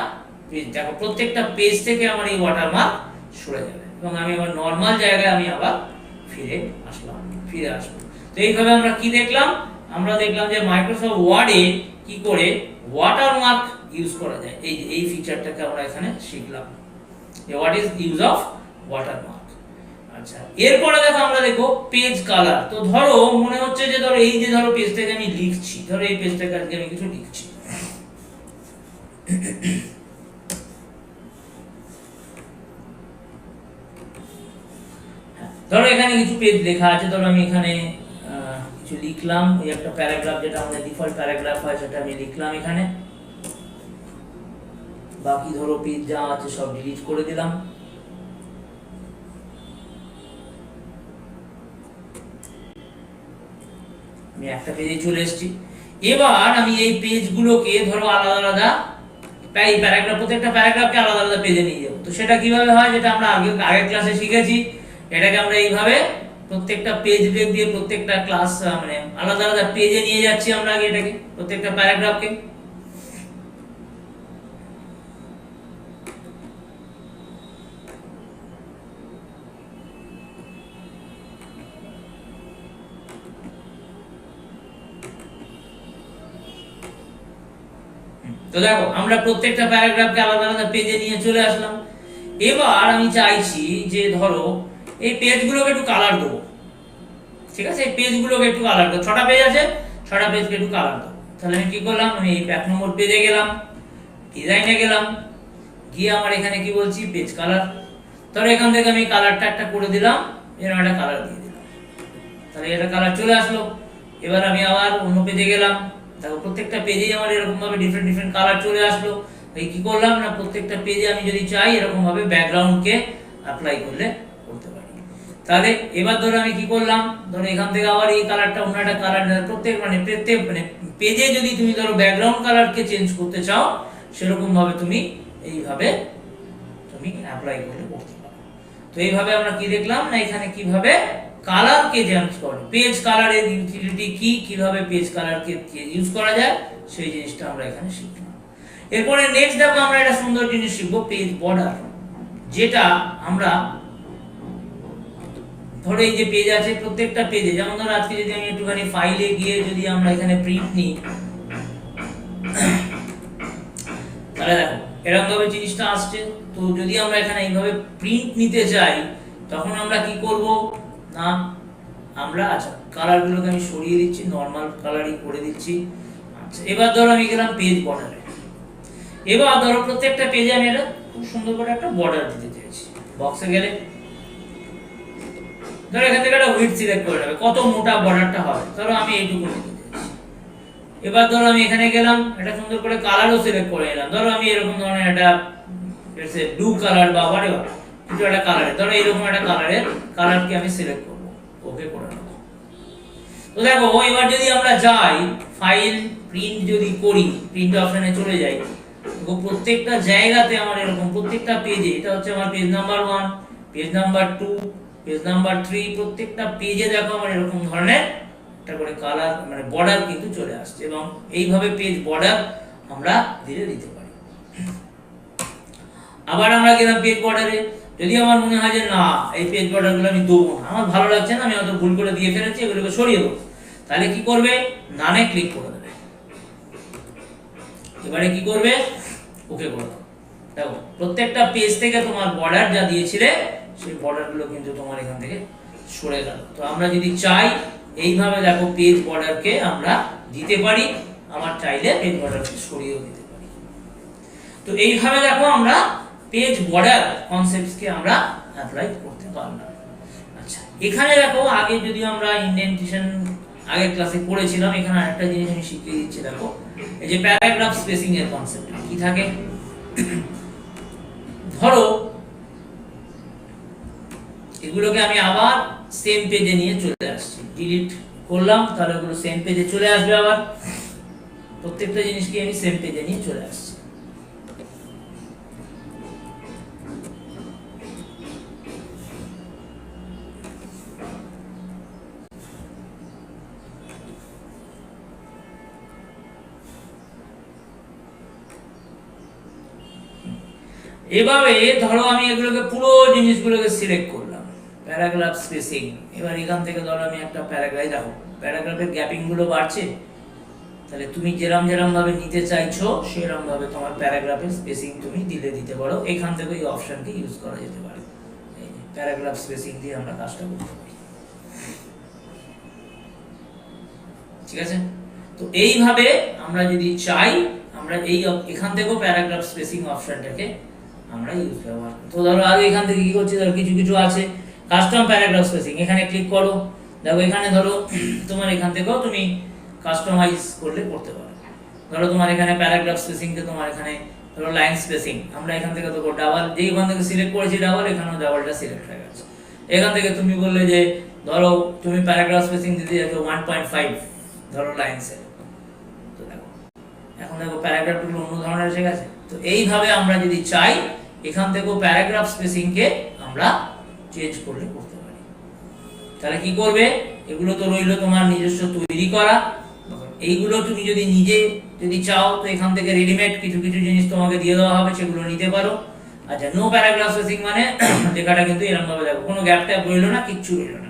পেজ, দেখো প্রত্যেকটা পেজ থেকে আমার এই ওয়াটারমার্ক সরে যাবে, এবং আমি আমার নরমাল জায়গায় আমি আবার ফিরে আসবো। তো এইভাবে আমরা কি দেখলাম, আমরা দেখলাম যে মাইক্রোসফট ওয়ার্ডে কি করে ওয়াটারমার্ক ইউজ করা যায়। এই ফিচারটাকে আমরা এখানে শিখলাম, what is use of watermark. আচ্ছা, এরপরে দেখো আমরা দেখো পেজ কালার। তো ধরো মনে হচ্ছে যে ধরো এই যে ধরো পেজটাকে আমি লিখছি, ধরো এই পেজটাকে আজকে আমি কিছু লিখছি, ধরো এখানে কিছু পেজ লেখা আছে, ধরো আমি এখানে কিছু লিখলাম, এই একটা প্যারাগ্রাফ যেটা আমাদের ডিফল্ট প্যারাগ্রাফ হয় সেটা আমি লিখলাম এখানে, বাকি ধরো পেজ যা আছে সব ডিলিট করে দিলাম। আমি একটা পেজে চলে এসেছি। এবার আমি এই পেজগুলোকে ধরো আলাদা আলাদা এই প্যারাগ্রাফ, প্রত্যেকটা প্যারাগ্রাফকে আলাদা আলাদা পেজে নিয়ে যাবো। তো সেটা কিভাবে হয়, যেটা আমরা আগের ক্লাসে শিখেছি, এটাকে আমরা এইভাবে প্রত্যেকটা পেজ ব্রেক দিয়ে প্রত্যেকটা ক্লাস মানে আলাদা আলাদা পেজে নিয়ে যাচ্ছি আমরা আগে এটাকে, প্রত্যেকটা প্যারাগ্রাফকে। তো দেখো আমরা প্রত্যেকটা প্যারাগ্রাফকে আলাদা আলাদা পেজে নিয়ে চলে আসলাম। এবার আমি চাইছি যে ধরো এই পেজগুলোকে একটু কালার দেবো, ঠিক আছে, এই পেজগুলোকে একটু কালার দেবো, 6টা পেজ আছে, 6টা পেজকে একটু কালার দেবো। তাহলে আমি কি করলাম, আমি এই 1 নম্বর পেজে গেলাম, ডিজাইনে গেলাম, গিয়ে আমার এখানে কি বলছি পেজ কালার। ধরো এখান থেকে আমি কালারটা একটা করে দিলাম, এরকম একটা কালার দিয়ে দিলাম, তাহলে এটা কালার চলে আসলো। এবার আমি আবার অন্য পেজে গেলাম, দেখো প্রত্যেকটা পেজেই আমার এরকম ভাবে ডিফারেন্ট কালার চলে আসলো। এই কি করলাম না, প্রত্যেকটা পেজে আমি যদি চাই এরকম ভাবে ব্যাকগ্রাউন্ডকে অ্যাপ্লাই করলে করতে পারি। তাহলে এবার ধরো আমি কি করলাম, ধরো এখান থেকে আবার এই কালারটা অন্য একটা কালার, প্রত্যেক মানে পেজে যদি তুমি ধরো ব্যাকগ্রাউন্ড কালারকে চেঞ্জ করতে চাও, সেরকম ভাবে তুমি এইভাবে তুমি অ্যাপ্লাই করলে করতে পারো। তো এইভাবে আমরা কি দেখলাম না, এখানে কিভাবে কালারকে চেঞ্জ করে, পেজ কালারের ইউটিলিটি কি, কিভাবে পেজ কালারকে ইউজ করা যায়, সেই জিনিসটা আমরা এখানে শিখলাম। এরপরে নেক্সট দেখো আমরা একটা সুন্দর জিনিস শিখবো, পেজ বর্ডার, যেটা আমরা ধরো এই যে পেজ আছে প্রত্যেকটা পেজে, যেমন ধরো আজকে যদি আমি একটুখানি ফাইলে গিয়ে যদি আমরা এখানে প্রিন্ট নিই, তাহলে দেখো এরকম ভাবে জিনিসটা আসছে। তো যদি আমরা এখানে এইভাবে প্রিন্ট নিতে চাই, তখন আমরা কি করব না, আমরা আচ্ছা কালারগুলোকে আমি সরিয়ে দিচ্ছি, নরমাল কালারই করে দিচ্ছি। আচ্ছা এবার ধরো আমি গেলাম পেজ বর্ডারে, এবার ধরো প্রত্যেকটা পেজে আমি এটা খুব সুন্দর করে একটা বর্ডার দিতে চাইছি। বক্সে গেলে ধরো এখান থেকে একটা উইডথ সিলেক্ট করে নেবে, কত মোটা বর্ডারটা হবে, ধরো আমি এইটুকু নিতে চাইছি। এবার ধরো আমি এখানে গেলাম, এটা সুন্দর করে কালারও সিলেক্ট করে নিলাম, ধরো আমি এরকম ধরনের একটা ব্লু কালার বা হোয়াটএভার কিছু একটা কালারে, ধরো এরকম একটা কালারকে আমি সিলেক্ট করব, ওকে করে নেব। তো দেখো এবার যদি আমরা যাই ফাইল প্রিন্ট যদি করি, প্রিন্ট অপশনে চলে যাই, দেখো প্রত্যেকটা জায়গাতে আমার এরকম প্রত্যেকটা পেজে, এটা হচ্ছে আমার page number 1, page number 2, page number 3, প্রত্যেকটা পেজে দেখো আমার এরকম ধরনের একটা করে কালার মানে বর্ডার কিন্তু চলে আসছে, এবং এইভাবে পেজ বর্ডার আমরা দিলে দিতে পারি। আবার আমরা গেলাম পেজ বর্ডারে, যদি আমার মনে হয় যে না এই পেজ বর্ডারগুলো আমি দেবো না, আমার ভালো লাগছে না, আমি হয়তো ভুল করে দিয়ে ফেলেছি, এগুলোকে সরিয়ে দেবো, তাহলে কি করবে, নানে ক্লিক করে দেবে। এবারে কি করবে, ওকে করে দাও। দেখো প্রত্যেকটা পেজ থেকে তোমার বর্ডার যা দিয়েছিলে সেই বর্ডারগুলো কিন্তু তোমার এখান থেকে সরে গেল। তো আমরা যদি চাই এইভাবে দেখো পেজ বর্ডারকে আমরা দিতে পারি, আমার চাইলে পেজ বর্ডারকে সরিয়েও দিতে পারি। তো এইভাবে দেখো আমরা পেজ বর্ডার কনসেপ্টসকে আমরা অ্যাপ্লাই করতে পারলাম। আচ্ছা, এখানে দেখো আগে যদি আমরা ইন্ডেন্টেশন আগের ক্লাসে পড়েছিলাম, এখানে আরেকটা জিনিস আমি শিখিয়ে দিচ্ছি। দেখো এই যে প্যারাগ্রাফ স্পেসিং এর কনসেপ্ট কি থাকে, ধরো এগুলোকে আমি আবার সেম পেজে নিয়ে চলে আসছি, ডিলিট করলাম, তাহলে এগুলো সেম পেজে চলে আসবে, আবার প্রত্যেকটা জিনিসকে আমি সেম পেজে নিয়ে চলে আসছি। এভাবে ধরো আমি এগুলোকে পুরো জিনিসগুলোকে সিলেক্ট করলাম, প্যারাগ্রাফ স্পেসিং। এবার এখান থেকে ধরো আমি একটা প্যারাগ্রাফ, দেখো প্যারাগ্রাফের গ্যাপিং গুলো বাড়ছে, তাহলে তুমি যেরকম যেরকম ভাবে নিতে চাইছো সেরকম ভাবে তোমার প্যারাগ্রাফের স্পেসিং তুমি দিতে পারো। এখান থেকে এই অপশনকে ইউজ করা যেতে পারে, এই যে প্যারাগ্রাফ স্পেসিং দিয়ে আমরা কাজটা করতে পারি। ঠিক আছে, তো এইভাবে আমরা যদি চাই আমরা এই এখান থেকেও প্যারাগ্রাফ স্পেসিং অপশনটাকে আমরা ইউজ ব্যবহার করি। তো ধরো আগে এখান থেকে কি করছি, ধরো কিছু কিছু আছে কাস্টম প্যারাগ্রাফ স্পেসিং, এখানে ক্লিক করো, দেখো এখানে ধরো তোমার এখান থেকেও তুমি কাস্টমাইজ করলে করতে পারো। ধরো তোমার এখানে প্যারাগ্রাফ স্পেসিং কে তোমার এখানে ধরো লাইন স্পেসিং, আমরা এখান থেকে দেখো ডাবল, যেই ওখান থেকে সিলেক্ট করেছি ডাবল, এখানেও ডাবলটা সিলেক্ট হয়ে গেছে। এখান থেকে তুমি বললে যে ধরো তুমি প্যারাগ্রাফ স্পেসিং দিতে যাচ্ছ 1.5 ধরো লাইনসে, তো দেখো এখন দেখো প্যারাগ্রাফগুলো অন্য ধরনের এসে গেছে। তো এইভাবে আমরা যদি চাই এখান থেকেও প্যারাগ্রাফ স্পেসিং কে আমরা চেঞ্জ করলে করতে পারি। তাহলে কি করবে, এগুলো তো রইলো তোমার নিজস্ব তৈরি করা, এইগুলো তুমি যদি নিজে যদি চাও তো এখান থেকে রেডিমেড কিছু কিছু জিনিস তোমাকে দিয়ে দেওয়া হবে, সেগুলো নিতে পারো। আচ্ছা, নো প্যারাগ্রাফ স্পেসিং মানে লেখাটা কিন্তু এরকম ভাবে দেখো কোনো গ্যাপ ট্যাপ রইলো না, কিচ্ছু রইলো না।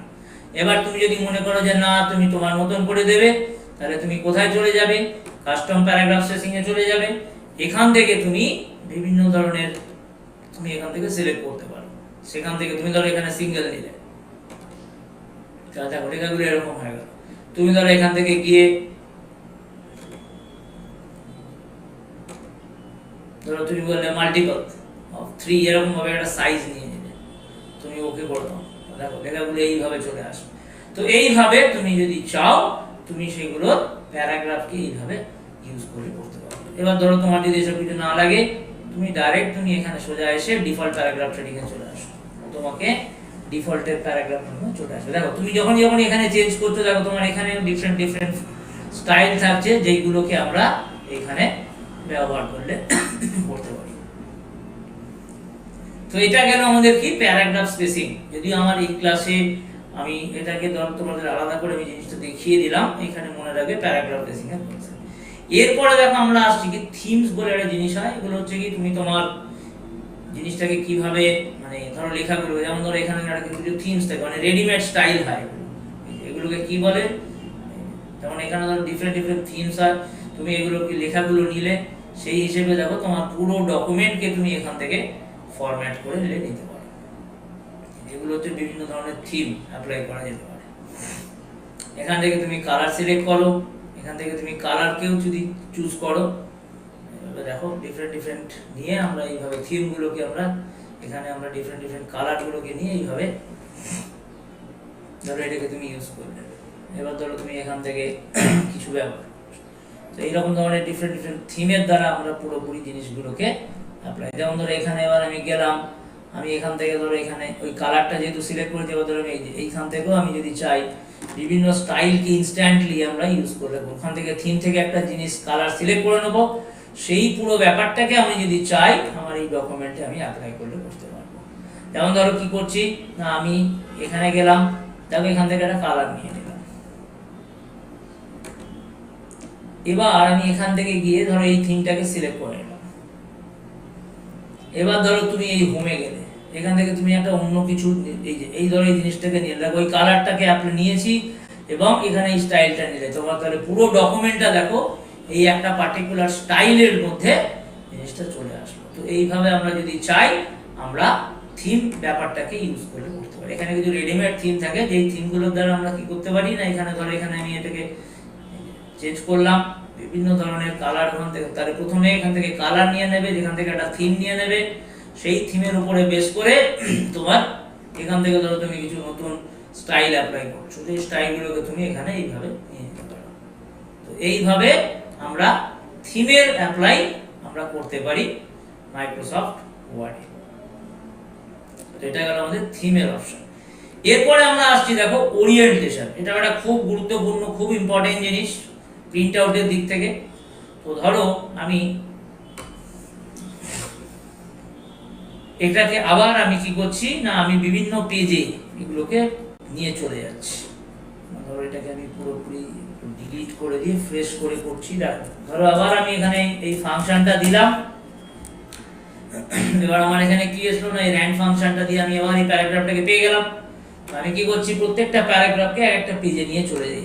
এবার তুমি যদি মনে করো যে না তুমি তোমার মতন করে দেবে, তাহলে তুমি কোথায় চলে যাবে, কাস্টম প্যারাগ্রাফ স্পেসিং এ চলে যাবে। এখান থেকে তুমি বিভিন্ন ধরনের তুমি এখান থেকে সিলেক্ট করতে পারো। সেখান থেকে তুমি ধরো এখানে সিঙ্গেল নিলে, তাহলে দেখো লেখাগুলো এরকম হয়ে গেল। তুমি ধরো এখান থেকে গিয়ে ধরো তুমি বললে মাল্টিপল অফ 3 এরকম ভাবে একটা সাইজ নিয়ে নিলে, তুমি ওকে করে দাও, দেখো লেখাগুলো এইভাবে চলে আসবে। তো এইভাবে তুমি যদি চাও তুমি সেগুলোর প্যারাগ্রাফকে এইভাবে ইউজ করে করতে পারো। এবার ধরো তোমার যদি এসব কিছু না লাগে, তুমি ডাইরেক্ট তুমি এখানে সোজা এসে ডিফল্ট প্যারাগ্রাফ ট্রেডিংয়ে চলে আসো, তোমাকে ডিফল্টের প্যারাগ্রাফ চলে আসবে। দেখো তুমি যখন যখন এখানে চেঞ্জ করছো, দেখো তোমার এখানে ডিফারেন্ট ডিফারেন্ট স্টাইল থাকছে, যেইগুলোকে আমরা এখানে ব্যবহার করলে করতে পারি। তো এটা গেল আমাদের কি প্যারাগ্রাফ স্পেসিং। যদি আমার এই ক্লাসে আমি এটাকে ধরো তোমাদের আলাদা করে আমি জিনিসটা দেখিয়ে দিলাম, এখানে মনে রাখবে প্যারাগ্রাফ স্পেসিং এর কনসেপ্ট। এরপরে দেখো আমরা আসছি কি থিমস বলে একটা জিনিস হয়। এগুলো হচ্ছে কি তুমি তোমার জিনিসটাকে কিভাবে মানে ধরো লেখাগুলো, যেমন ধরো এখানে একটা কিছু থিমস থাকে, মানে রেডিমেড স্টাইল হয়, এগুলোকে কি বলে, যেমন এখানে ধরো ডিফারেন্ট ডিফারেন্ট থিমস হয়, তুমি এগুলো কি লেখাগুলো নিলে সেই হিসেবে দেখো তোমার পুরো ডকুমেন্টকে তুমি এখান থেকে ফরম্যাট করে নিতে পারো। এগুলো হচ্ছে বিভিন্ন ধরনের থিম অ্যাপ্লাই করা যেতে পারে। এখান থেকে তুমি কালার সিলেক্ট করো, এখান থেকে তুমি কালারকেও যদি চুজ করো, এভাবে দেখো ডিফারেন্ট ডিফারেন্ট নিয়ে আমরা এইভাবে থিমগুলোকে আমরা এখানে আমরা ডিফারেন্ট ডিফারেন্ট কালারগুলোকে নিয়ে এইভাবে ধরো এটাকে তুমি ইউজ করলে। এবার ধরো তুমি এখান থেকে কিছু ব্যবহার, তো এইরকম ধরনের ডিফারেন্ট ডিফারেন্ট থিমের দ্বারা আমরা পুরোপুরি জিনিসগুলোকে অ্যাপ্লাই। যেমন ধরো এখানে এবার আমি গেলাম, আমি এখান থেকে ধরো এখানে ওই কালারটা যেহেতু সিলেক্ট করেছি, এবার ধরো আমি এইখান থেকেও আমি যদি চাই বিভিন্ন স্টাইলকে ইনস্ট্যান্টলি আমরা ইউজ করে নেবো। ওখান থেকে থিম থেকে একটা জিনিস কালার সিলেক্ট করে নেবো, সেই পুরো ব্যাপারটাকে আমি যদি চাই আমার এই ডকুমেন্টে আমি অ্যাপ্লাই করলে করতে পারবো। যেমন ধরো কি করছি না, আমি এখানে গেলাম, দেখো এখান থেকে একটা কালার নিয়ে নিলাম। এবার আমি এখান থেকে গিয়ে ধরো এই থিমটাকে সিলেক্ট করে নিলাম। এবার ধরো তুমি এই হোমে গেলে, এখান থেকে তুমি একটা অন্য কিছু এই যে এই ধরো এই জিনিসটাকে নিয়ে দেখো, ওই কালারটাকে আপনি নিয়েছি এবং এখানে এই স্টাইলটা নিলে তোমার তাহলে পুরো ডকুমেন্টটা দেখো এই একটা পার্টিকুলার স্টাইলের মধ্যে জিনিসটা চলে আসলো। তো এইভাবে আমরা যদি চাই আমরা থিম ব্যাপারটাকে ইউজ করে করতে পারি। এখানে কিছু রেডিমেড থিম থাকে, যেই থিমগুলোর দ্বারা আমরা কি করতে পারি না, এখানে ধরো এখানে আমি এটাকে চেঞ্জ করলাম, বিভিন্ন ধরনের কালার ওখান থেকে, তাহলে প্রথমে এখান থেকে কালার নিয়ে নেবে, যেখান থেকে একটা থিম নিয়ে নেবে, সেই থিমের উপরে বেস করে তোমার এখান থেকে ধরো তুমি কিছু নতুন স্টাইল অ্যাপ্লাই করছো, সেই স্টাইলগুলোকে তুমি এখানে এইভাবে নিয়ে নিতে পারো। তো এইভাবে আমরা থিমের অ্যাপ্লাই আমরা করতে পারি মাইক্রোসফট ওয়ার্ডে। তো এটা গেল আমাদের থিমের অপশন। এরপরে আমরা আসছি দেখো ওরিয়েন্টেশন। এটা একটা খুব গুরুত্বপূর্ণ, খুব ইম্পর্টেন্ট জিনিস প্রিন্ট আউটের দিক থেকে। তো ধরো আমি এটাকে আবার আমি কি করছি না, আমি বিভিন্ন পেজে এগুলোকে নিয়ে চলে যাচ্ছি। ধরো এটাকে আমি পুরোপুরি ডিলিট করে দিয়ে ফ্রেশ করে করছি। দেখো ধরো আবার আমি এখানে এই ফাংশনটা দিলাম, এবার আমার এখানে কি আসলো না, এই র্যান্ড ফাংশনটা দিয়ে আমি আবার এই প্যারাগ্রাফটাকে পেয়ে গেলাম। আমি কি করছি, প্রত্যেকটা প্যারাগ্রাফকে একটা পেজে নিয়ে চলে যাই।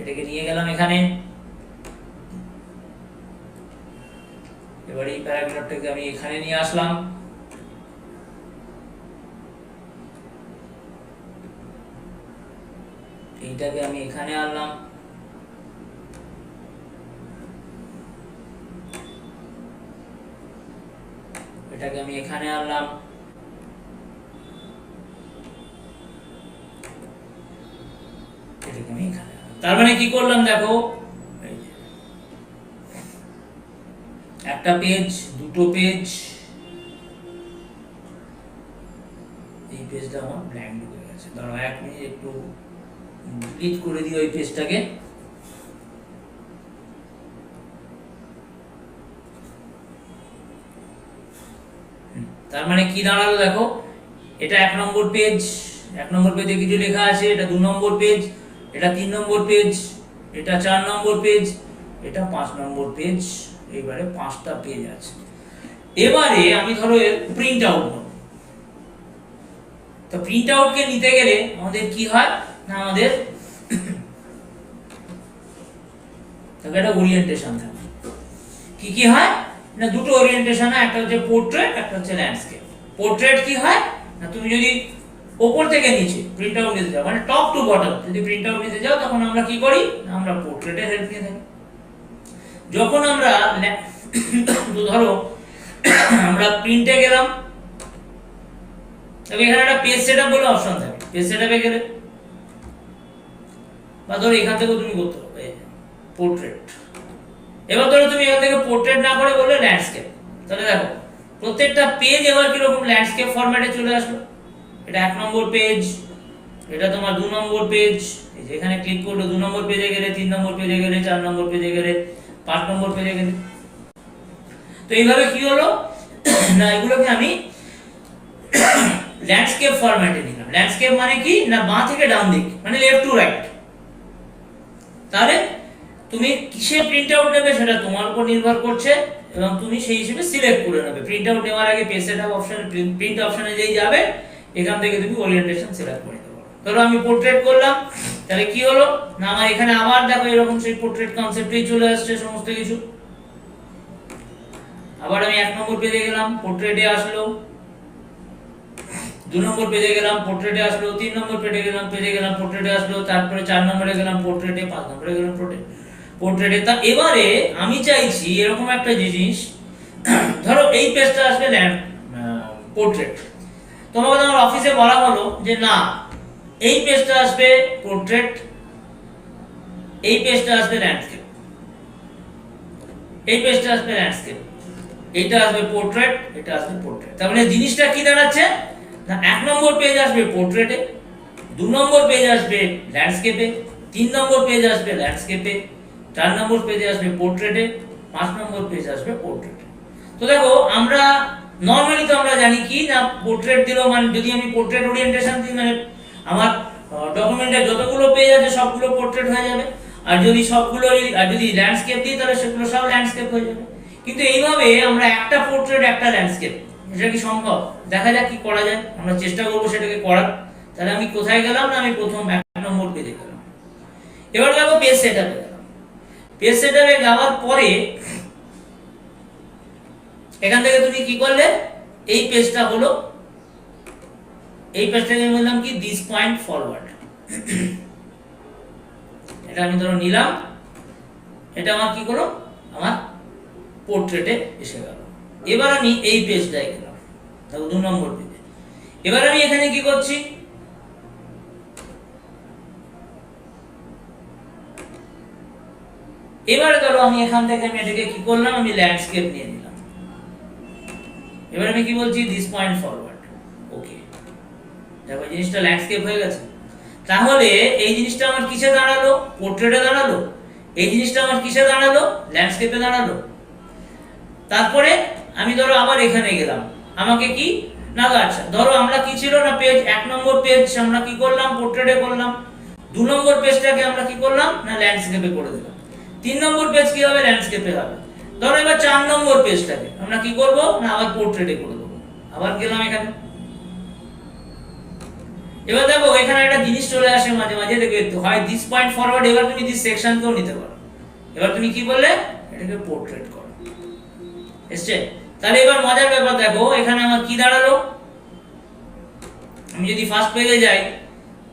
এটাকে নিয়ে গেলাম এখানে, এবার এই প্যারাগ্রাফটাকে আমি এখানে নিয়ে আসলাম, এইটাকে আমি এখানে আনলাম, এটাকে আমি এখানে আনলাম, এটাকে আমি এখানে আনলাম। তার মানে কি করলাম দেখো, একটা পেজ, দুটো পেজ, এই পেজটা আমার ব্ল্যাঙ্ক ঢুকে গেছে। ধরো এক মিনিট একটু ডিলিট করে দিই ওই পেজটাকে। তার মানে কি দাঁড়ালো দেখো, এটা 1 নম্বর পেজ, 1 নম্বর পেজে কিছু লেখা আছে, এটা 2 নম্বর পেজ, এটা 3 নম্বর পেজ, এটা 4 নম্বর পেজ, এটা 5 নম্বর পেজ। এবারে 5টা পেজ আছে। এবারে আমি ধরো এর প্রিন্ট আউট নেব। তো প্রিন্ট আউটকে নিতে গেলে আমাদের কি হয় না, আমাদের তবে একটা ওরিয়েন্টেশন থাকে। কি কি হয় না, দুটো ওরিয়েন্টেশন হয়, একটা হচ্ছে পোর্ট্রেট, একটা হচ্ছে ল্যান্ডস্কেপ। পোর্ট্রেট কি হয় না, তুমি যদি উপর থেকে নিচে প্রিন্ট আউট নিতে যাও, মানে টপ টু বটম যদি প্রিন্ট আউট নিতে যাও, তখন আমরা কি করি, আমরা পোর্ট্রেটের হেল্প নিয়ে থাকি। যখন আমরা ধরো আমরা প্রিন্টে গেলাম, তবে এখানে একটা পেজ সেটআপ বলে অপশন থাকে, পেজ সেটআপে গেলে বা ধরো এখান থেকে তুমি করতে হবে পোর্ট্রেট। এবার ধরো তুমি এখান থেকে পোর্ট্রেট না করে বললে ল্যান্ডস্কেপ, তাহলে দেখো প্রত্যেকটা পেজ এবার কিরকম ল্যান্ডস্কেপ ফরম্যাটে চলে আসলো। এটা 1 নম্বর পেজ, এটা তোমার 2 নম্বর পেজ, এই যে এখানে ক্লিক করলে 2 নম্বর পেজে গেলে, 3 নম্বর পেজে গেলে, 4 নম্বর পেজে গেলে, 5 নম্বর পেজে গেলে। তো এইভাবে কি হলো না, এগুলোকে আমি ল্যান্ডস্কেপ ফরম্যাটে নিলাম। ল্যান্ডস্কেপ মানে কি না, বাঁ থেকে ডান দিক, মানে লেফট টু রাইট। তাহলে তুমি কিসে প্রিন্ট আউট নেবে সেটা তোমার উপর নির্ভর করছে, এবং তুমি সেই হিসেবে সিলেক্ট করে নেবে। প্রিন্ট আউট নেওয়ার আগে পেজ সেটআপ অপশন, প্রিন্ট অপশনে যেই যাবে, এখান থেকে তুমি ওরিয়েন্টেশন সিলেক্ট করে নিতে পারো। ধরো আমি পোর্ট্রেট করলাম, তাহলে কি হলো না, আমার এখানে আবার দেখো এরকম সেই পোর্ট্রেট কনসেপ্টেই চলে আসছে সমস্ত কিছু। আবার আমি 1 নম্বর পেজে গেলাম, পোর্ট্রেটে আসলো, 2 নম্বর পেজে গেলাম, পোর্ট্রেটে আসলো, 3 নম্বর পেজে গেলাম পোর্ট্রেটে আসলো, তারপরে 4 নম্বরে গেলাম পোর্ট্রেটে, 5 নম্বরে গেলাম পোর্ট্রেটে। তা এবারে আমি চাইছি এরকম একটা জিনিস, ধরো এই পেজটা আসবে পোর্ট্রেট, তোমাকে তোমার অফিসে বলা হলো যে না, এই পেজটা আসবে পোর্ট্রেট, এই পেজটা আসবে ল্যান্ডস্কেপ, এই পেজটা আসবে ল্যান্ডস্কেপ, এটা আসবে পোর্ট্রেট, এটা আসবে পোর্ট্রেট। তার মানে জিনিসটা কি দাঁড়াচ্ছে না, 1 নম্বর পেজ আসবে পোর্ট্রেটে, 2 নম্বর পেজ আসবে ল্যান্ডস্কেপে, 3 নম্বর পেজ আসবে ল্যান্ডস্কেপে, 4 নম্বর পেজে আসবে পোর্ট্রেটে, 5 নম্বর পেজ আসবে পোর্ট্রেটে। তো দেখো আমরা নরমালি তো আমরা জানি কি না পোর্ট্রেট দিলো মানে যদি আমি পোর্ট্রেট ওরিয়েন্টেশন দিই মানে আমার ডকুমেন্টে যতগুলো পেজ আছে সবগুলো পোর্ট্রেট হয়ে যাবে, আর যদি সবগুলো আর যদি ল্যান্ডস্কেপ দিই তাহলে সেগুলো সব ল্যান্ডস্কেপ হয়ে যাবে। কিন্তু এইভাবে আমরা একটা পোর্ট্রেট একটা ল্যান্ডস্কেপ, এটা কি সম্ভব? দেখা যাক কি করা যায়, আমরা চেষ্টা করবো সেটাকে করার। তাহলে আমি কোথায় গেলাম না আমি প্রথম 1 নম্বর পেজে গেলাম। এবার দেখো পেজ সেটআপে গেলাম। পেজ সেটআপে যাওয়ার পরে এখান থেকে তুমি কি করলে এই পেজটা হলো, এই পেজটাকে আমি বললাম কি দিস পয়েন্ট ফরওয়ার্ড, এটা আমি ধরো নিলাম, এটা আমার কি করো আমার পোর্ট্রেটে এসে গেল। এবার আমি এই পেজটায় গেলাম, দেখো 2 নম্বর পেজে। এবার আমি এখানে কি করছি, এবারে ধরো আমি এখান থেকে আমি এটাকে কি করলাম আমি ল্যান্ডস্কেপ নিয়ে নিলাম। এবার আমি কি বলছি দিস পয়েন্ট ফরওয়ার্ড, ওকে, দেখো জিনিসটা ল্যান্ডস্কেপ হয়ে গেছে। তাহলে এই জিনিসটা আমার কিসে দাঁড়ালো? পোর্ট্রেটে দাঁড়ালো। এই জিনিসটা আমার কিসে দাঁড়ালো? ল্যান্ডস্কেপে দাঁড়ালো। তারপরে আমি ধরো আবার এখানে গেলাম, আমাকে কি না আচ্ছা ধরো আমরা কি ছিল না পেজ 1 নম্বর পেজ আমরা কি করলাম পোর্ট্রেটে করলাম, 2 নম্বর পেজটাকে আমরা কি করলাম না ল্যান্ডস্কেপে করে দিলাম, 3 নম্বর পেজ কি হবে ল্যান্ডস্কেপে হবে। ধরো এবার 4 নম্বর পেজটাকে আমরা কি করব না আবার পোর্ট্রেটে করে দেবো। আবার গেলাম এখানে, এবার দেখো এখানে একটা জিনিস চলে আসে মাঝে মাঝে, দেখবে হয় দিস পয়েন্ট ফরওয়ার্ড, এবার তুমি দিস সেকশনকেও নিতে পারো। এবার তুমি কি বললে এটাকে পোর্ট্রেট করো, এসছে। তাহলে এবার মজার ব্যাপার দেখো এখানে আমার কি দাঁড়ালো, আমি যদি ফার্স্ট পেজে যাই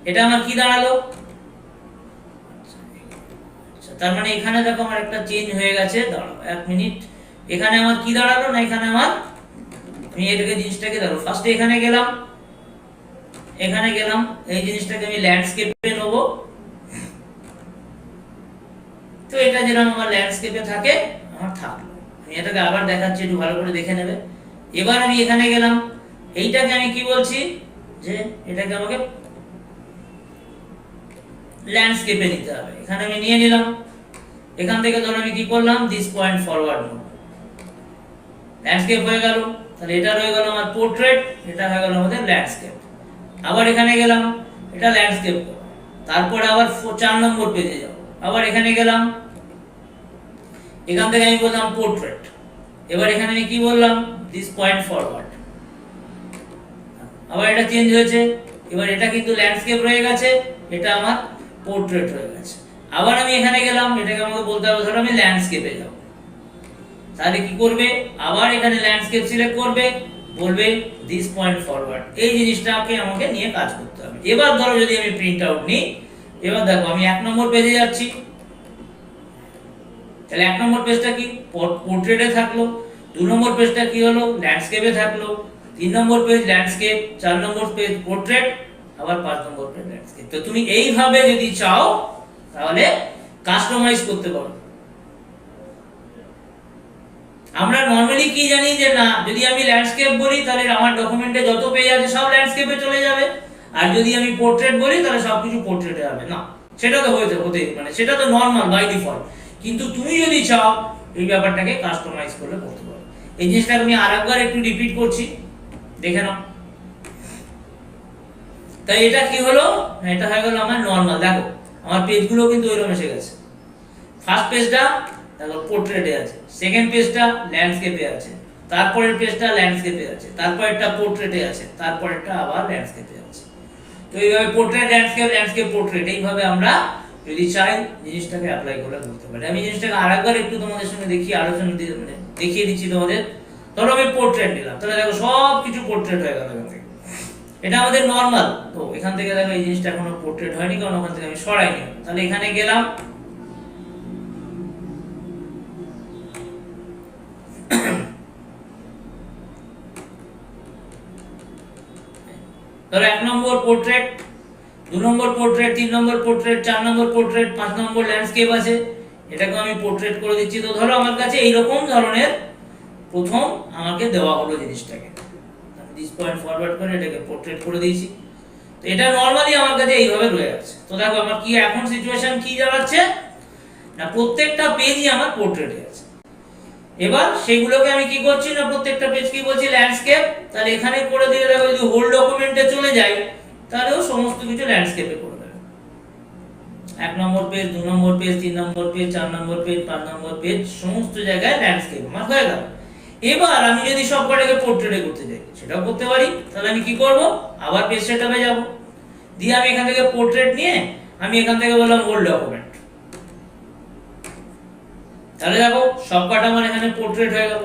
এটা আমার কি দাঁড়ালো, তার মানে এখানে দেখো আমার একটা চেঞ্জ হয়ে গেছে। দাঁড়াও 1 মিনিট, এখানে আমার কি দাঁড়ালো না এখানে আমার আমি এটাকে জিনিসটাকে ধরো ফার্স্টে এখানে গেলাম, এখানে গেলাম, এই জিনিসটাকে আমি ল্যান্ডস্কেপে নেব। তো এটা যেরকম আমার ল্যান্ডস্কেপে থাকে আমার থাকলো, আমি এটাকে আবার দেখাচ্ছি একটু ভালো করে দেখে নেবে। এবার আমি এখানে গেলাম, এইটাকে আমি কি বলছি যে এটাকে আমাকে ল্যান্ডস্কেপে নিতে হবে। এখানে আমি নিয়ে নিলাম, এখান থেকে ধরো আমি কি করলাম দিস পয়েন্ট ফরওয়ার্ড নেব, ল্যান্ডস্কেপ হয়ে গেল। তাহলে এটা রয়ে গেল আমার পোর্ট্রেট, এটা হয়ে গেল আমাদের ল্যান্ডস্কেপ। আবার এখানে গেলাম, এটা ল্যান্ডস্কেপ, তারপরে আবার 4 নম্বর পেজে যাব, আবার এখানে গেলাম, এখান থেকে আমি বললাম পোর্ট্রেট। এবার এখানে আমি কি বললাম দিস পয়েন্ট ফরওয়ার্ড, আবার এটা চেঞ্জ হয়েছে। এবার এটা কিন্তু ল্যান্ডস্কেপ রয়ে গেছে, এটা আমার পোর্ট্রেট হয়ে গেছে। আবার আমি এখানে গেলাম, এটাকে আমাকে বলতে হবে ধরো আমি ল্যান্ডস্কেপে যাব, তাহলে কি করবে আবার এখানে ল্যান্ডস্কেপ সিলেক্ট করবে, বলবে দিস পয়েন্ট ফরওয়ার্ড, এই জিনিসটাকে আমাকে নিয়ে কাজ করতে হবে। এবার ধরো যদি আমি প্রিন্ট আউট নিই, এবার দেখো আমি 1 নম্বর পেজে যাচ্ছি, তাহলে 1 নম্বর পেজটা কি পোর্ট্রেটে থাকলো, 2 নম্বর পেজটা কি হলো ল্যান্ডস্কেপে থাকলো, 3 নম্বর পেজ ল্যান্ডস্কেপ, 4 নম্বর পেজ পোর্ট্রেট, আবার 5 নম্বর পেজ ল্যান্ডস্কেপ। তো তুমি এইভাবে যদি চাও তাহলে কাস্টমাইজ করতে পারো। আমরা নরমালি কি জানি যে না যদি আমি ল্যান্ডস্কেপ বলি তাহলে আমার ডকুমেন্টে যত পেজ আছে সব ল্যান্ডস্কেপে চলে যাবে, আর যদি আমি পোর্ট্রেট বলি তাহলে সবকিছু পোর্ট্রেটে হবে না, সেটা তো হতে মানে সেটা তো নরমাল বাই ডিফল্ট। কিন্তু তুমি যদি চাও এই ব্যাপারটাকে কাস্টমাইজ করলে করতে পারো। এই জিনিসটাকে আমি আরেকবার একটু রিপিট করছি, দেখে নাও। তাই এটা কি হলো, এটা হয়ে গেল আমার নরমাল। দেখো আমার পেজগুলো কিন্তু ওইরকম এসে গেছে। ফার্স্ট পেজটা দেখো পোর্ট্রেটে আছে, সেকেন্ড পেজটা ল্যান্ডস্কেপে আছে, তারপরের পেজটা ল্যান্ডস্কেপে আছে, তারপরেরটা পোর্ট্রেটে আছে, তারপরেরটা আবার ল্যান্ডস্কেপে আছে। তো এইভাবে পোর্ট্রেট ল্যান্ডস্কেপ ল্যান্ডস্কেপ পোর্ট্রেট এইভাবে আমরা যদি চাই জিনিসটাকে অ্যাপ্লাই করে করতে পারি। আমি জিনিসটাকে আরেকবার একটু তোমাদের সঙ্গে আলোচনা মানে দেখিয়ে দিচ্ছি তোমাদের। ধরো আমি পোর্ট্রেট নিলাম, তাহলে দেখো সব কিছু পোর্ট্রেট হয়ে গেল এখান থেকে, এটা আমাদের নরমাল। তো এখান থেকে দেখো এই জিনিসটা এখনো পোর্ট্রেট হয়নি কারণ ওখান থেকে আমি সরাইনি। তাহলে এখানে গেলাম, ধরো 1 নম্বর পোর্ট্রেট, 2 নম্বর পোর্ট্রেট, 3 নম্বর পোর্ট্রেট, 4 নম্বর পোর্ট্রেট, 5 নম্বর ল্যান্ডস্কেপ আছে, এটাকে আমি পোর্ট্রেট করে দিচ্ছি। তো ধরো আমার কাছে এইরকম ধরনের প্রথম আমাকে দেওয়া হলো জিনিসটাকে, আমি দিস পয়েন্ট ফরওয়ার্ড করে এটাকে পোর্ট্রেট করে দিয়েছি। তো এটা নরমালি আমার কাছে এইভাবে রয়ে আছে। তো দেখো আমার কি এখন সিচুয়েশন কি দাঁড়াচ্ছে না প্রত্যেকটা পেজই আমার পোর্ট্রেটে আছে। এবার সেগুলোকে আমি কি করছি না প্রত্যেকটা পেজ কি বলছি ল্যান্ডস্কেপ, তাহলে এখানে করে দিয়ে দেখো যদি হোল ডকুমেন্টে চলে যাই তাহলেও সমস্ত কিছু ল্যান্ডস্কেপে করে দেবে। 1 নম্বর পেজ, 2 নম্বর পেজ, 3 নম্বর পেজ, 4 নম্বর পেজ, 5 নম্বর পেজ, সমস্ত জায়গায় ল্যান্ডস্কেপ আমার হয়ে গেল। এবার আমি যদি সবকটাকে পোর্ট্রেটে করতে যাই সেটাও করতে পারি। তাহলে আমি কি করব, আবার পেজ সেটআপে যাব, দিয়ে আমি এখান থেকে পোর্ট্রেট নিয়ে আমি এখান থেকে বললাম হোল ডকুমেন্ট। তাহলে দেখো সবকটা আমার এখানে পোর্ট্রেট হয়ে গেল।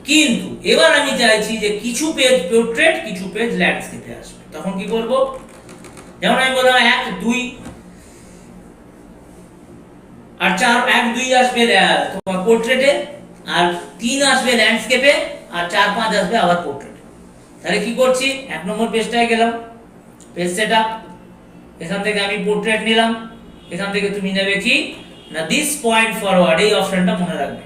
কিন্তু এবার আমি চাইছি যে কিছু পেজ পোর্ট্রেট, কিছু পেজ ল্যান্ডস্কেপে আসবে, তখন কি করব, যেমন আমি বললাম 1 2 আর 4, 1 2 আসবে তোমার পোর্ট্রেটে, আর 3 আসবে ল্যান্ডস্কেপে, আর 4 5 আসবে আবার পোর্ট্রেটে। তাহলে কি করছি, 1 নম্বর পেজটায় গেলাম, পেজ সেটআপ, এখান থেকে আমি পোর্ট্রেট নিলাম, এখান থেকে তুমি নেবে কি না দিস পয়েন্ট ফরওয়ার্ড, এই অপশনটা মনে রাখবে,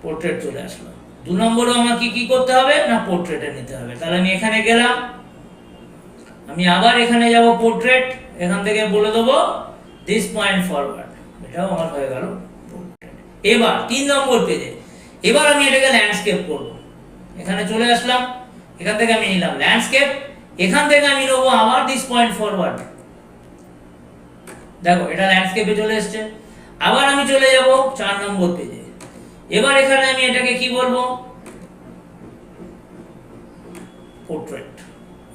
পোর্ট্রেট চলে আসলো। 2 নম্বরও আমাকে কি করতে হবে না পোর্ট্রেটে নিতে হবে। তাহলে আমি এখানে গেলাম, আমি আবার এখানে যাব পোর্ট্রেট, এখান থেকে বলে দেবো দিস পয়েন্ট ফরওয়ার্ড, এটাও আমার হয়ে গেল পোর্ট্রেট। এবার 3 নম্বর পেজে এবার আমি এটাকে ল্যান্ডস্কেপ করব, এখানে চলে আসলাম, এখান থেকে আমি নিলাম ল্যান্ডস্কেপ, এখান থেকে আমি নেবো আবার দিস পয়েন্ট ফরওয়ার্ড, দেখো এটা ল্যান্ডস্কেপে চলে এসেছে। আবার আমি চলে যাব 4 নম্বর পেজে, এবার এখানে আমি এটাকে কি বলবো পোর্ট্রেট।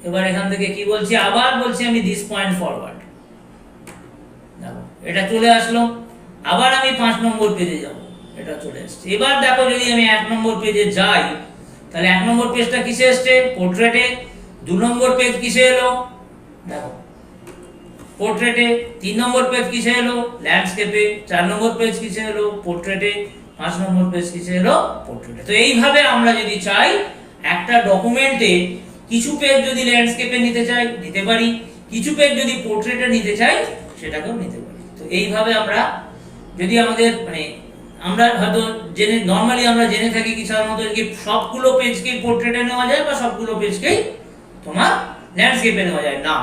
এবার এখান থেকে কি বলছি, আবার বলছি আমি দিস পয়েন্ট ফরওয়ার্ড, দেখো এটা চলে আসলো। আবার আমি 5 নম্বর পেজে যাব, এটা চলে আসছে। এবার দেখো যদি আমি 1 নম্বর পেজে যাই তাহলে 1 নম্বর পেজটা কিসে এসেছে পোর্ট্রেটে, 2 নম্বর পেজ কিসে এলো দেখো পোর্ট্রেটে, 3 নম্বর পেজ কিসে এলো ল্যান্ডস্কেপে, 4 নম্বর পেজ কিসে এলো পোর্ট্রেটে, 5 নম্বর পেজ কিসে এলো পোর্ট্রেটে। তো এইভাবে আমরা যদি চাই একটা ডকুমেন্টে কিছু পেজ যদি ল্যান্ডস্কেপে নিতে চাই নিতে পারি, কিছু পেজ যদি পোর্ট্রেটে নিতে চাই সেটাকেও নিতে পারি। তো এইভাবে আমরা যদি আমাদের মানে আমরা হয়তো জেনে নরমালি আমরা জেনে থাকি কি সাধারণত কি সবগুলো পেজকেই পোর্ট্রেটে নেওয়া যায় বা সবগুলো পেজকেই তোমার ল্যান্ডস্কেপে নেওয়া যায় না,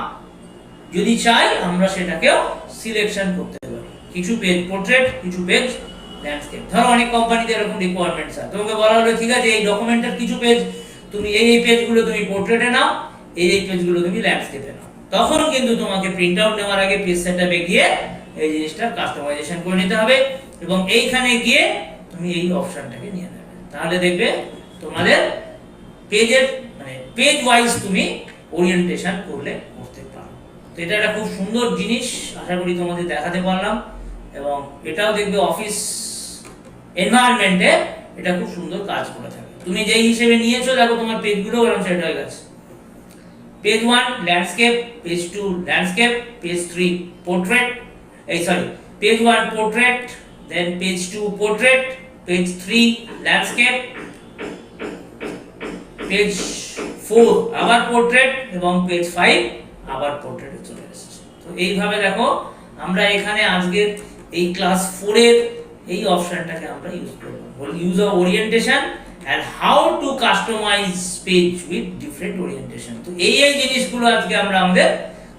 যদি চাই আমরা সেটাকেও সিলেকশন করতে পারি, কিছু পেজ পোর্ট্রেট কিছু পেজ ল্যান্ডস্কেপ। ধরো অনেক কোম্পানিতে এরকম রিকোয়ারমেন্টস আছে, তোমাকে বলা হলো ঠিক আছে এই ডকুমেন্টের কিছু পেজ তুমি এই পেজগুলো তুমি পোর্ট্রেটে নাও, এই পেজগুলো তুমি ল্যান্ডস্কেপে নাও, তখন কিন্তু তোমাকে প্রিন্ট আউট নেওয়ার আগে পেজ সেটআপে গিয়ে এই জিনিসটা কাস্টমাইজেশন করে নিতে হবে এবং এইখানে গিয়ে তুমি এই অপশনটাকে নিয়ে নেবে, তাহলে দেখবে তোমাদের পেজের মানে পেজ ওয়াইজ তুমি ওরিয়েন্টেশন করলে করতে পারো। তো এটা একটা খুব সুন্দর জিনিস, আশা করি তোমাদের দেখাতে পারলাম, এবং এটাও দেখবে অফিস এনভায়রনমেন্টে এটা খুব সুন্দর কাজ করে থাকে। তুমি যেই হিসেবে নিয়েছো দেখো তোমার পেজগুলো এরকম সেট হয়ে গেছে, page 1 landscape, page 2 landscape, page 3 portrait, page 1 portrait, then page 2 portrait, page 3 landscape, page 4 আবার পোর্ট্রেট এবং পেজ 5 আবার পোর্ট্রেটে চলে এসেছে। তো এইভাবে দেখো আমরা এখানে আজকে এই ক্লাস 4 এর এই অপশনটাকে আমরা ইউজ করব, use of orientation and how to customize page with different orientation। তো এই জিনিসগুলো আজকে আমরা আমাদের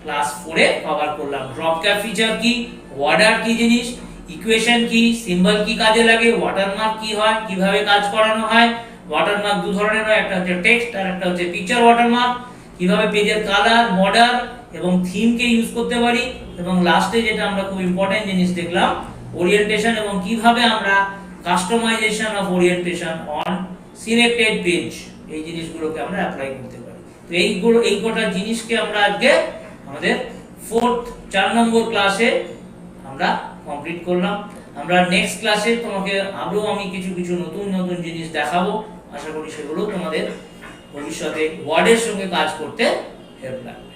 ক্লাস 4 এ কভার করলাম। ড্রপ ক্যাপ ফিচার কি, ওয়ার্ডার কি জিনিস, ইকুয়েশন কি, সিম্বল কি কাজে লাগে, ওয়াটারমার্ক কি হয়, কিভাবে কাজ করানো হয়, ওয়াটারমার্ক দু ধরনের হয়, একটা হচ্ছে টেক্সট আর একটা হচ্ছে পিকচার ওয়াটারমার্ক, কিভাবে পেজের কালার বর্ডার এবং থিমকে ইউজ করতে পারি, এবং লাস্টে যেটা আমরা খুব ইম্পর্টেন্ট জিনিস দেখলাম ওরিয়েন্টেশন এবং কিভাবে আমরা customization of orientation on selected page এই জিনিসগুলোকে আমরা অ্যাপ্লাই করতে পারি। তো এই কটা জিনিসকে আমরা আজকে আমাদের 4 নম্বর ক্লাসে আমরা কমপ্লিট করলাম। আমরা নেক্সট ক্লাসে তোমাকে আরো আমি কিছু নতুন জিনিস দেখাবো, আশা করি সেগুলো তোমাদের ভবিষ্যতে ওয়ার্ডের সঙ্গে কাজ করতে হেল্প লাগবে।